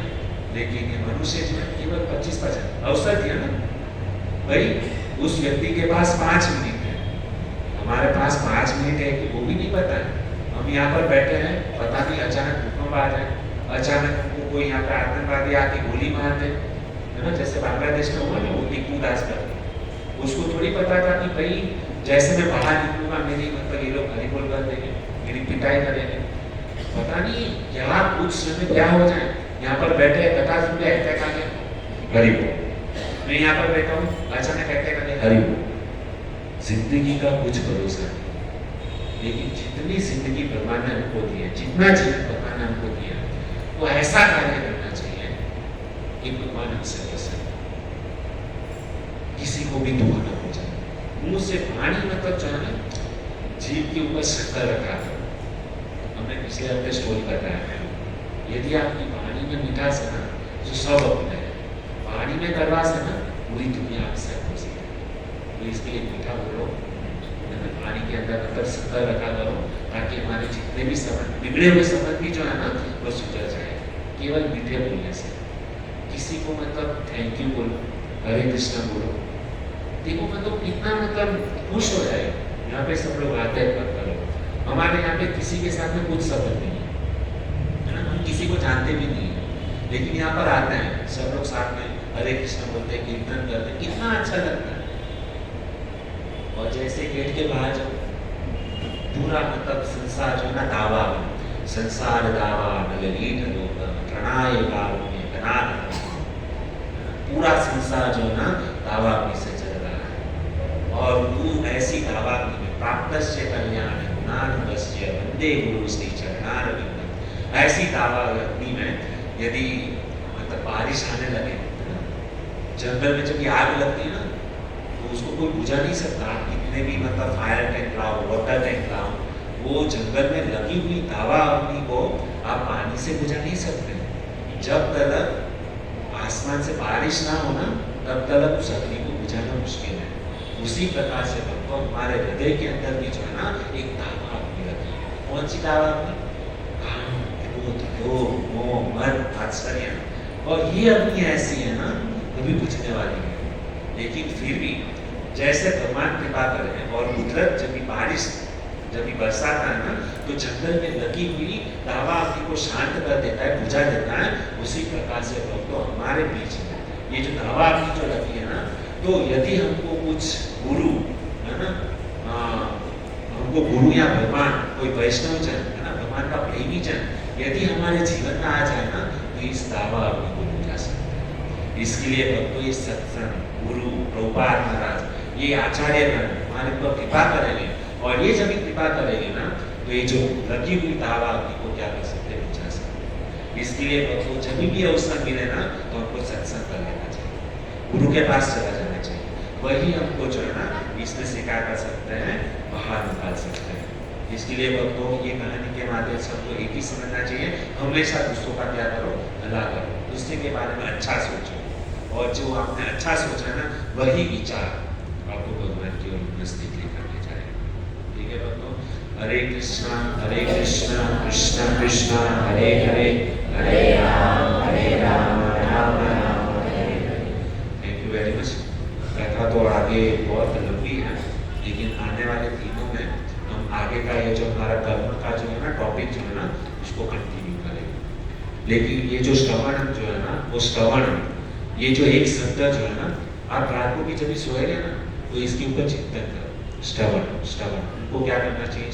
लेकिन ये मनुष्य जीवन केवल 25% अवसर दिया ना भाई, उस व्यक्ति के पास 5 मिनट है, हमारे पास 5 मिनट है कि वो भी नहीं पता है। हम यहाँ पर बैठे हैं, पता नहीं अचानक भूकंप आ जाए, अचानक हमको कोई यहाँ पे आतंकवादी आके गोली मार दे, है ना, जैसे बांग्लादेश में हुआ ना वो टीपू दास पर, उसको थोड़ी पता था कि भाई जैसे मैं बाहर निकलूंगा मेरी मतलब ये लोग हरी बोल कर देंगे, मेरी पिटाई करेंगे, पता नहीं यहाँ कुछ समय क्या हो जाए। यहाँ पर बैठे कथा सुन के अटैक आ गया, हरी बोल। मैं यहाँ पर बैठा हूँ, अचानक अटैक आ गया, हरी बोल। जिंदगी का कुछ भरोसा नहीं, लेकिन जितनी जिंदगी भगवान ने हमको दी है, जितना जीवन भगवान ने हमको दिया, तो ऐसा कार्य करना चाहिए कि भगवान हमसे प्रसन्न, किसी को भी दुख न हो जाए। मुंह से पानी मतलब जो है ना, जीभ के ऊपर शक्कर रखा था। हमने पिछले हफ्ते स्टोरी बताया है, यदि आपकी पानी में मिठास है ना, जो सब अपने है, पानी में कड़वास है ना, पूरी दुनिया आपसे खुश है। तो इसके लिए मीठा बोलो, पानी के अंदर मतलब शक्कर रखा करो, ताकि हमारे जितने भी संबंध, बिगड़े हुए संबंध भी जो है ना, वो सुधर जाए केवल मीठे बोलने से। किसी को मतलब थैंक यू बोलो, हरे कृष्ण बोलो, देखो मतलब कितना मतलब खुश हो जाए। यहाँ पे सब लोग आते हैं करो, हमारे यहाँ पे किसी के साथ में कुछ संबंध नहीं है ना, हम किसी को जानते भी नहीं है, लेकिन यहाँ पर आते हैं सब लोग साथ में हरे कृष्ण बोलते हैं, कीर्तन करते हैं, कितना अच्छा लगता है। और जैसे गेट के बाहर जो पूरा मतलब संसार जो है ना दावा, संसार दावा नगरीठ लोक प्रणय कारुण्य कनाद, पूरा संसार जो है ना दावा से चल रहा है। और तू ऐसी दावा में प्राप्तस्य कल्याण गुणानुगस्य वंदे गुरु श्री चरणारविंदम, ऐसी दावा अग्नि में यदि मतलब बारिश आने लगे, जंगल में जब आग लगती है ना, तो उसको कोई बुझा नहीं सकता। आप कितने भी मतलब फायर टैंक लाओ, वाटर टैंक लाओ, वो जंगल में लगी हुई दावा अग्नि को आप पानी से बुझा नहीं सकते। जब तक आसमान से बारिश ना हो ना, तब तक उस अग्नि को बुझाना मुश्किल है। उसी प्रकार से भक्तों हमारे हृदय के अंदर भी जो है ना एक दावा अग्नि लगी है। कौन सी दावा अग्नि? काम, क्रोध, लोभ, मोह, मद, आश्चर्य, और ये अग्नि ऐसी है ना कभी बुझने वाली है। लेकिन फिर भी जैसे भगवान कृपा करें और कुदरत जब भी बारिश जब भी बरसात है ना, तो जंगल में लगी हुई दावा अग्नि को शांत कर देता है, बुझा देता है। उसी प्रकार से भक्तों हमारे बीच में ये जो दावा अग्नि जो लगी है ना, तो यदि हमको कुछ गुरु है ना, हमको गुरु या भगवान कोई वैष्णव जन है ना, भगवान का प्रेमी जन यदि हमारे जीवन में आ जाए ना, तो इस दावा अग्नि को बुझा सकते हैं। इसके लिए भक्तों ये सत्संग, गुरु, प्रभुपाद महाराज, ये आचार्य हमारे ऊपर कृपा करेंगे, और ये जब भी कृपा करेंगे ना, तो ये जो लगी हुई दावा अग्नि को क्या कर सकते हैं, बुझा सकते हैं। इसके लिए भक्तों जब भी अवसर मिले ना, तो हमको सत्संग कर लेना चाहिए, गुरु के पास चला जाना चाहिए। वही हमको जो है ना इसमें सिखा कर सकते हैं, बाहर निकाल सकते हैं। इसके लिए भक्तों ये कहानी के माध्यम से हमको एक ही समझना चाहिए, हमेशा दूसरों का क्या करो, भला करो, दूसरे के बारे में अच्छा सोचो, और जो आपने अच्छा सोचा ना वही विचार आपको भगवान की ओर नजदीक लेकर ले जाएगा। ठीक है भक्तों, Hare Krishna Krishna Krishna Hare Hare, Hare Ram Ram Ram Hare Hare. Thank you very much. कथा तो आगे बहुत लंबी है, लेकिन आने वाले दिनों में हम आगे का ये जो हमारा कर्म का जो है ना टॉपिक जो है ना, उसको कंटिन्यू करेंगे। लेकिन ये जो श्रवण जो है ना, वो श्रवण, ये जो एक शब्द जो है ना, आप रात को भी जब भी सोएंगे ना, तो इसके ऊपर चिंतन करो। श्रवण उनको क्या करना चाहिए?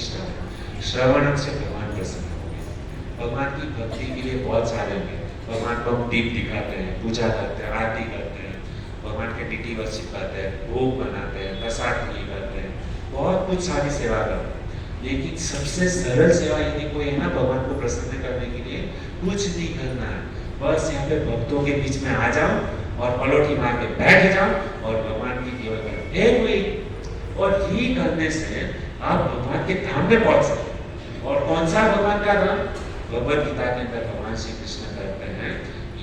श्रवण से भगवान प्रसन्न होंगे। भगवान की भक्ति के लिए बहुत सारे होंगे, भगवान को हम दीप दिखाते हैं, पूजा करते हैं, आरती करते हैं, भगवान के डीटी वर्षिप करते हैं, भोग बनाते हैं, प्रसाद करते हैं, बहुत कुछ सारी सेवा करते हैं। लेकिन सबसे सरल सेवा यदि कोई है ना, भगवान को प्रसन्न करने के लिए कुछ नहीं करना है, बस यहाँ पे भक्तों के बीच में आ जाओ और पलौटी मार के बैठ जाओ और भगवान की केवल करो। और ये करने से आप भगवान के धाम में पहुंच सकते। और कौन सा भगवान का धाम? भगवद गीता के अंदर भगवान श्री कृष्ण कहते हैं,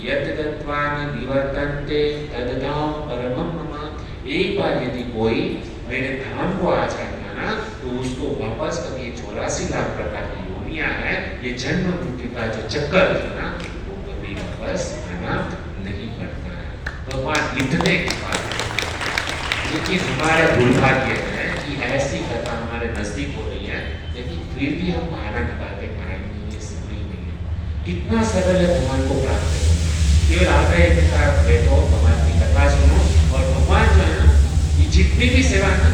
यत् गत्वा न निवर्तन्ते तद धाम परमं मम। एक बार यदि कोई मेरे धाम को आ जाएगा ना, तो उसको वापस कभी 84 लाख प्रकार की योनि दुनिया है, ये जन्म मृत्यु का जो चक्कर है ना, वो कभी वापस आना नहीं पड़ता है। भगवान इतने ये चीज हमारा दुर्भाग्य है कि ऐसी कथा हमारे नजदीक हो रही है, लेकिन फिर भी हम माना निकालते पाएंगे, ये समय नहीं है। कितना सरल है भगवान को प्राप्त करना, केवल आता है कि साथ बैठो, भगवान की कथा सुनो, और भगवान जो है ना, ये जितनी भी सेवा है ना,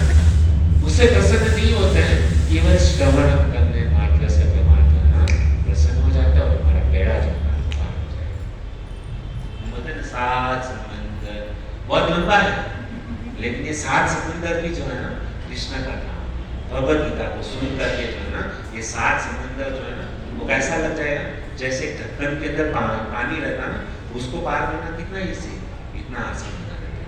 उससे प्रसन्न नहीं होते हैं, केवल श्रवण करने मात्र से भगवान जो है ना प्रसन्न हो जाता है और हमारा बेड़ा जो है पार हो जाएगा। बोलते हैं सात समंदर बहुत लंबा है, लेकिन ये सात समंदर भी जो है ना कृष्ण का नाम, भगवद गीता को सुन करके जो है ना, ये सात समंदर जो है ना, वो कैसा लग जाएगा, जैसे ढक्कन के अंदर पानी रहता ना, उसको पार करना कितना ईजी, इतना आसान बना देगा।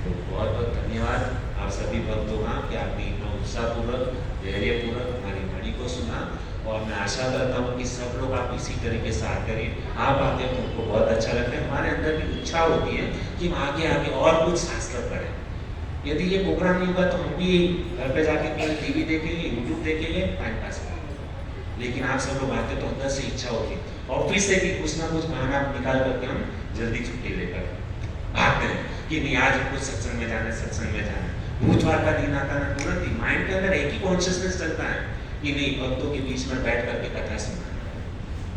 तो बहुत बहुत धन्यवाद आप सभी भक्तों का कि आपने इतना उत्साहपूर्वक, धैर्यपूर्वक हमारी वाणी को सुना, और मैं आशा करता हूँ कि सब लोग आप इसी तरीके से आकर आप आते हैं, उनको बहुत अच्छा लगता है। हमारे अंदर भी इच्छा होती है कि हम आगे आगे और कुछ शास्त्र पढ़ें। यदि ये प्रोग्राम नहीं होगा तो हम भी घर पे जाके केवल टीवी देखेंगे, यूट्यूब देखेंगे, टाइम पास करेंगे। लेकिन आप सब लोग आते तो अंदर से इच्छा होती है, ऑफिस से भी कुछ ना कुछ बहाना निकाल करके हम जल्दी छुट्टी लेकर भागते हैं कि नहीं आज कुछ सत्संग में जाना है, सत्संग में जाना है। बुधवार का दिन आता है, तुरंत ही माइंड के अंदर एक ही कॉन्शियसनेस चलता है कि नहीं, भक्तों के बीच में बैठ करके कथा सुनना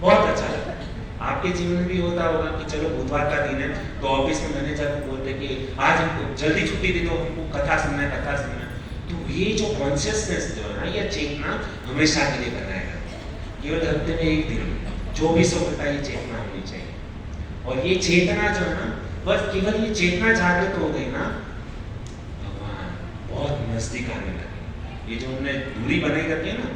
बहुत अच्छा लगता है। आपके जीवन में भी होता होगा कि चलो बुधवार का दिन है, तो ऑफिस में मैनेजर को बोलते कि आज हमको जल्दी छुट्टी दे दो, हमको कथा सुनना है, कथा सुनना है। तो ये जो कॉन्शियसनेस जो है ना, ये चेतना हमेशा के लिए बनाएगा। केवल हफ्ते में एक दिन 2400 घंटा ये चेतना होनी चाहिए, और ये चेतना जो है ना, बस केवल ये चेतना जागृत हो गई ना, भगवान बहुत नजदीक आने लगे। ये जो हमने दूरी बनाई रखी है ना,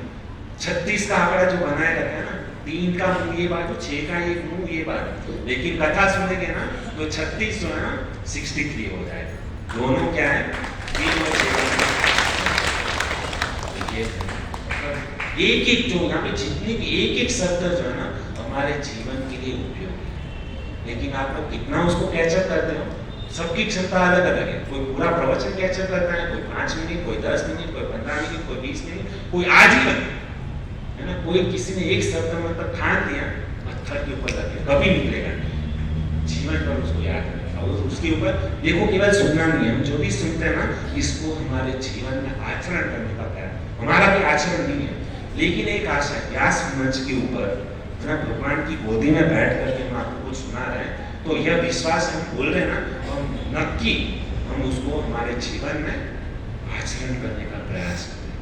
36 का आंकड़ा जो बनाए रखे है ना, 3 का मुंह ये बात, 6 का ये मुंह ये बात, लेकिन कथा सुनेंगे ना तो 36 जो है ना 63 हो जाएगा। दोनों क्या है, 3 और 6 एक एक जो यहाँ पे जितनी भी एक एक शब्द जो है ना हमारे जीवन के लिए उपयोगी है, लेकिन आप लोग कितना उसको कैचअप करते हो, सबकी क्षमता अलग अलग है। कोई पूरा प्रवचन कैचअप करता है, कोई 5 मिनट, कोई 10 मिनट, कोई 15 मिनट, कोई 20 मिनट, कोई आजीवन है ना। कोई किसी ने एक शब्द मतलब ठान दिया, पत्थर के ऊपर लगे, कभी निकलेगा नहीं, जीवन पर उसको याद रखेगा। और उसके ऊपर देखो, केवल सुनना नहीं है, हम जो भी सुनते हैं ना, इसको हमारे जीवन में आचरण करने का प्रयास। हमारा भी आचरण नहीं है, लेकिन एक आशा, व्यास मंच के ऊपर ना भगवान की गोदी में बैठ करके हम आपको कुछ सुना रहे हैं, तो यह विश्वास हम बोल रहे हैं ना, हम नक्की हम उसको हमारे जीवन में आचरण करने का प्रयास करें।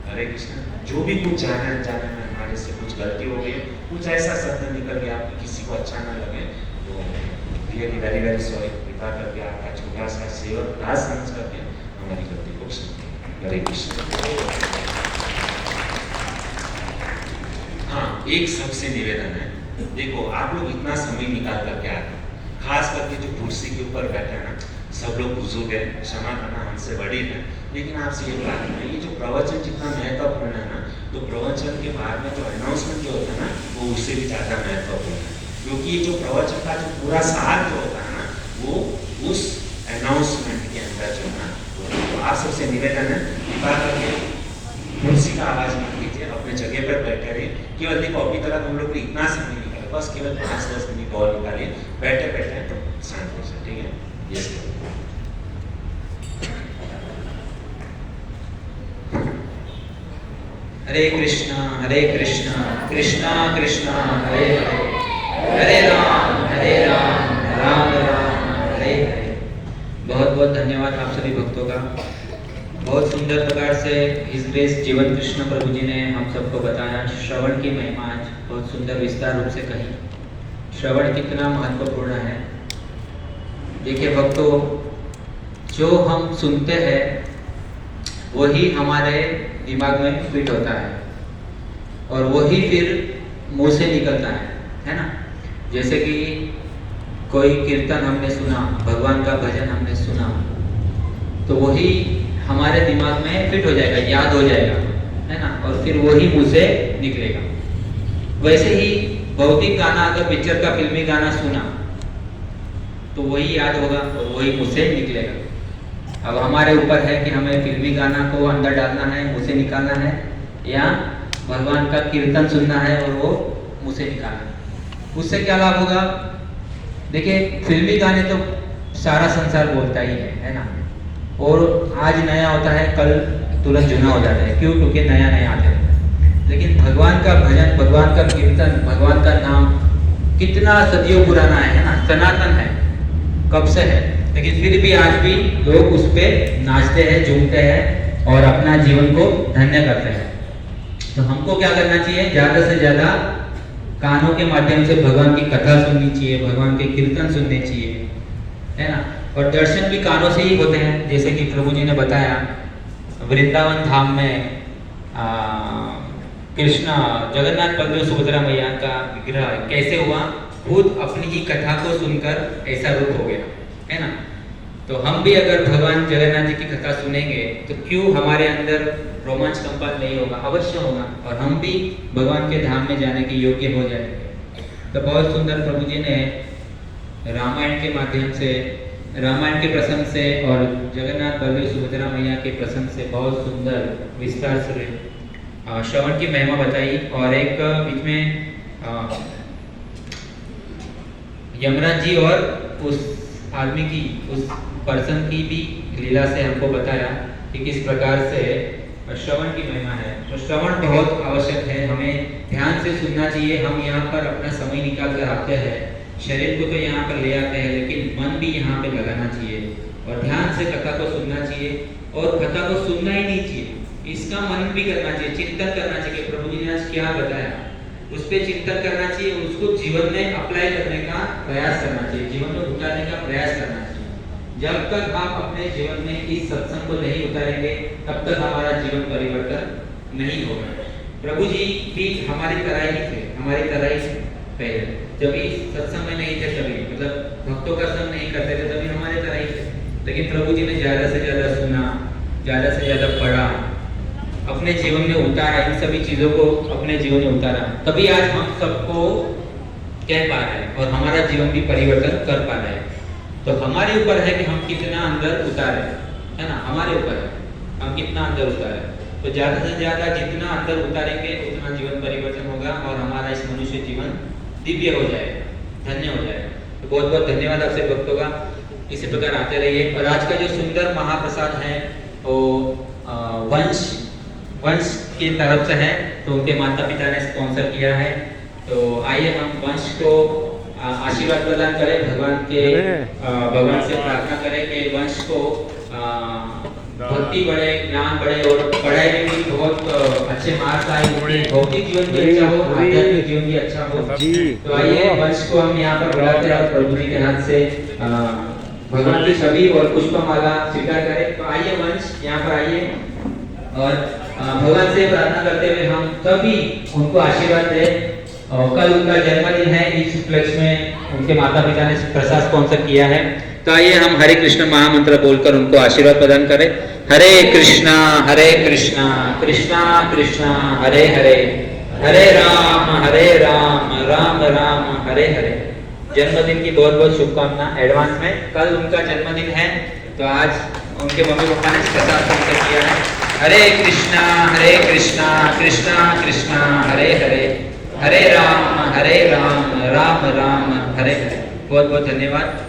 हरे कृष्ण। जो भी कुछ जाने अनजाने में हमारे से कुछ गलती हो गई, कुछ ऐसा शब्द निकल गया आपको किसी को अच्छा ना लगे, तो रियली वेरी वेरी सॉरी। कृपा करके आपका छोटा सा सेवक दास समझ करके हमारी गलती को क्षमा। हरे कृष्ण। हाँ, एक सबसे निवेदन है, देखो आप लोग इतना समय निकाल करके आते हैं, खास करके जो कुर्सी के ऊपर बैठे हैं ना, सब लोग बुजुर्ग है, क्षमा करना हमसे बड़ी है, लेकिन आपसे ये प्रार्थना है, ये जो प्रवचन जितना महत्वपूर्ण है ना, तो प्रवचन के बाद में जो अनाउंसमेंट जो होता है ना, वो उससे भी ज़्यादा महत्वपूर्ण है, क्योंकि ये जो प्रवचन का जो पूरा सार जो होता है ना, वो उस अनाउंसमेंट के अंदर जो है ना, तो आप सबसे निवेदन है, कृपा करके कुर्सी का आवाज मत कीजिए, अपने जगह पर बैठे रहिए। केवल देखो अभी तक हम लोग ने इतना समय निकाला, बस केवल 5-10 मिनट और निकालिए, बैठे बैठे तो शांत हो जाए, ठीक है। यस। हरे कृष्णा कृष्णा कृष्णा हरे हरे, हरे राम राम राम हरे हरे। बहुत बहुत धन्यवाद आप सभी भक्तों का। बहुत सुंदर प्रकार से इस ग्रेस जीवन कृष्ण प्रभु जी ने हम सबको बताया, श्रवण की महिमा आज बहुत सुंदर विस्तार रूप से कही। श्रवण कितना महत्वपूर्ण है। देखिए भक्तों, जो हम सुनते हैं वही हमारे दिमाग में फिट होता है, और वही फिर मुंह से निकलता है ना। जैसे कि कोई कीर्तन हमने सुना, भगवान का भजन हमने सुना, तो वही हमारे दिमाग में फिट हो जाएगा, याद हो जाएगा, है ना, और फिर वही मुंह से निकलेगा। वैसे ही भौतिक गाना, अगर पिक्चर का फिल्मी गाना सुना तो वही याद होगा और वही मुंह से निकलेगा। अब हमारे ऊपर है कि हमें फिल्मी गाना को अंदर डालना है, मुंह से निकालना है, या भगवान का कीर्तन सुनना है और वो मुंह से निकालना है। उससे क्या लाभ होगा? देखिए, फिल्मी गाने तो सारा संसार बोलता ही है ना। और आज नया होता है, कल तुरंत जुना हो जाता है। क्यों? क्योंकि नया नया आते रहता है। लेकिन भगवान का भजन, भगवान का कीर्तन, भगवान का नाम कितना सदियों पुराना है ना, सनातन है, कब से है। लेकिन फिर भी आज भी लोग उस पे नाचते हैं, झूमते हैं और अपना जीवन को धन्य करते हैं। तो हमको क्या करना चाहिए? ज्यादा से ज्यादा कानों के माध्यम से भगवान की कथा सुननी चाहिए, भगवान के कीर्तन सुनने चाहिए, है ना। और दर्शन भी कानों से ही होते हैं। जैसे कि प्रभु जी ने बताया, वृंदावन धाम में कृष्ण जगन्नाथ बलदेव सुभद्रा मैया का विग्रह कैसे हुआ, खुद अपनी ही कथा को सुनकर ऐसा रूप हो गया, है ना। तो हम भी अगर भगवान जगन्नाथ जी की कथा सुनेंगे तो क्यों हमारे अंदर रोमांच कंपन नहीं होगा? अवश्य होगा, और हम भी भगवान के धाम में जाने के योग्य हो जाएंगे। तो बहुत सुंदर प्रभु जी ने रामायण के माध्यम से, रामायण के प्रसंग से और जगन्नाथ बलदेव सुभद्रा मैया के प्रसंग से बहुत सुंदर विस्तार से श्रवण की महिमा बताई। और एक बीच में यमराज जी और उस आदमी की, उस पर्सन की भी लीला से हमको बताया कि किस प्रकार से श्रवण की महिमा है। तो श्रवण बहुत आवश्यक है, हमें ध्यान से सुनना चाहिए। हम यहाँ पर अपना समय निकाल कर आते हैं, शरीर को तो यहाँ पर ले आते हैं, लेकिन मन भी यहाँ पे लगाना चाहिए और ध्यान से कथा को सुनना चाहिए। और कथा को सुनना ही नहीं चाहिए, इसका मनन भी करना चाहिए, चिंतन करना चाहिए। प्रभु जी ने आज क्या बताया, उस पर चिंतन करना चाहिए, उसको जीवन में अप्लाई करने का प्रयास करना चाहिए, जीवन में उतारने का प्रयास करना चाहिए। जब तक हम अपने जीवन में इस सत्संग को नहीं उतारेंगे, तब तक हमारा जीवन परिवर्तन नहीं होगा। प्रभु जी भी हमारी तरह ही थे, हमारी तरह ही पहले जब इस सत्संग में नहीं थे, तभी मतलब भक्तों का संग नहीं करते थे, तभी हमारे तरह ही थे। लेकिन प्रभु जी ने ज्यादा से ज्यादा सुना, ज्यादा से ज्यादा पढ़ा, अपने जीवन में उतारा, इन सभी चीजों को अपने जीवन में उतारा, तभी आज हम सबको कह पा रहे हैं और हमारा जीवन भी परिवर्तन कर पा रहे हैं। तो हमारे ऊपर है कि हम कितना अंदर उतारे, है ना, हमारे ऊपर है हम कितना अंदर उतारे। तो ज्यादा से ज्यादा जितना अंदर उतारेंगे उतना जीवन परिवर्तन होगा और हमारा इस मनुष्य जीवन दिव्य हो जाएगा, धन्य हो जाएगा। तो बहुत बहुत धन्यवाद आपसे भक्तों का, इसी प्रकार आते रहिए। और आज का जो सुंदर महाप्रसाद है वो वंश की तरफ से है, तो उनके माता पिता ने स्पॉन्सर किया है। तो आइए हम वंश को आशीर्वाद प्रदान करें, भगवान से प्रार्थना करें कि वंश को भक्ति बढ़े, ज्ञान बढ़े और पढ़ाई में भी बहुत अच्छे मार्क्स आए, भौतिक जीवन भी अच्छा हो, आध्यात्मिक जीवन भी अच्छा हो। तो आइए वंश को हम यहाँ पर बुलाते हैं और प्रभु जी के हाथ से भगवान की छवि और पुष्पमाला स्वीकार करें। तो आइए वंश यहाँ पर आइए और भगवान से प्रार्थना करते हुए हम सभी उनको आशीर्वाद दें। कल उनका जन्मदिन है, इस उपलक्ष्य में उनके माता पिता ने प्रसाद स्पॉन्सर किया है। तो आइए हम हरे कृष्ण महामंत्र बोलकर उनको आशीर्वाद प्रदान करें। हरे कृष्णा कृष्णा कृष्णा हरे हरे, हरे राम राम राम हरे हरे। जन्मदिन की बहुत बहुत शुभकामना एडवांस में। कल उनका जन्मदिन है, तो आज उनके मम्मी पापा ने प्रसाद स्पॉन्सर किया है। हरे कृष्णा कृष्णा कृष्णा हरे हरे, हरे राम राम राम हरे हरे। बहुत बहुत धन्यवाद।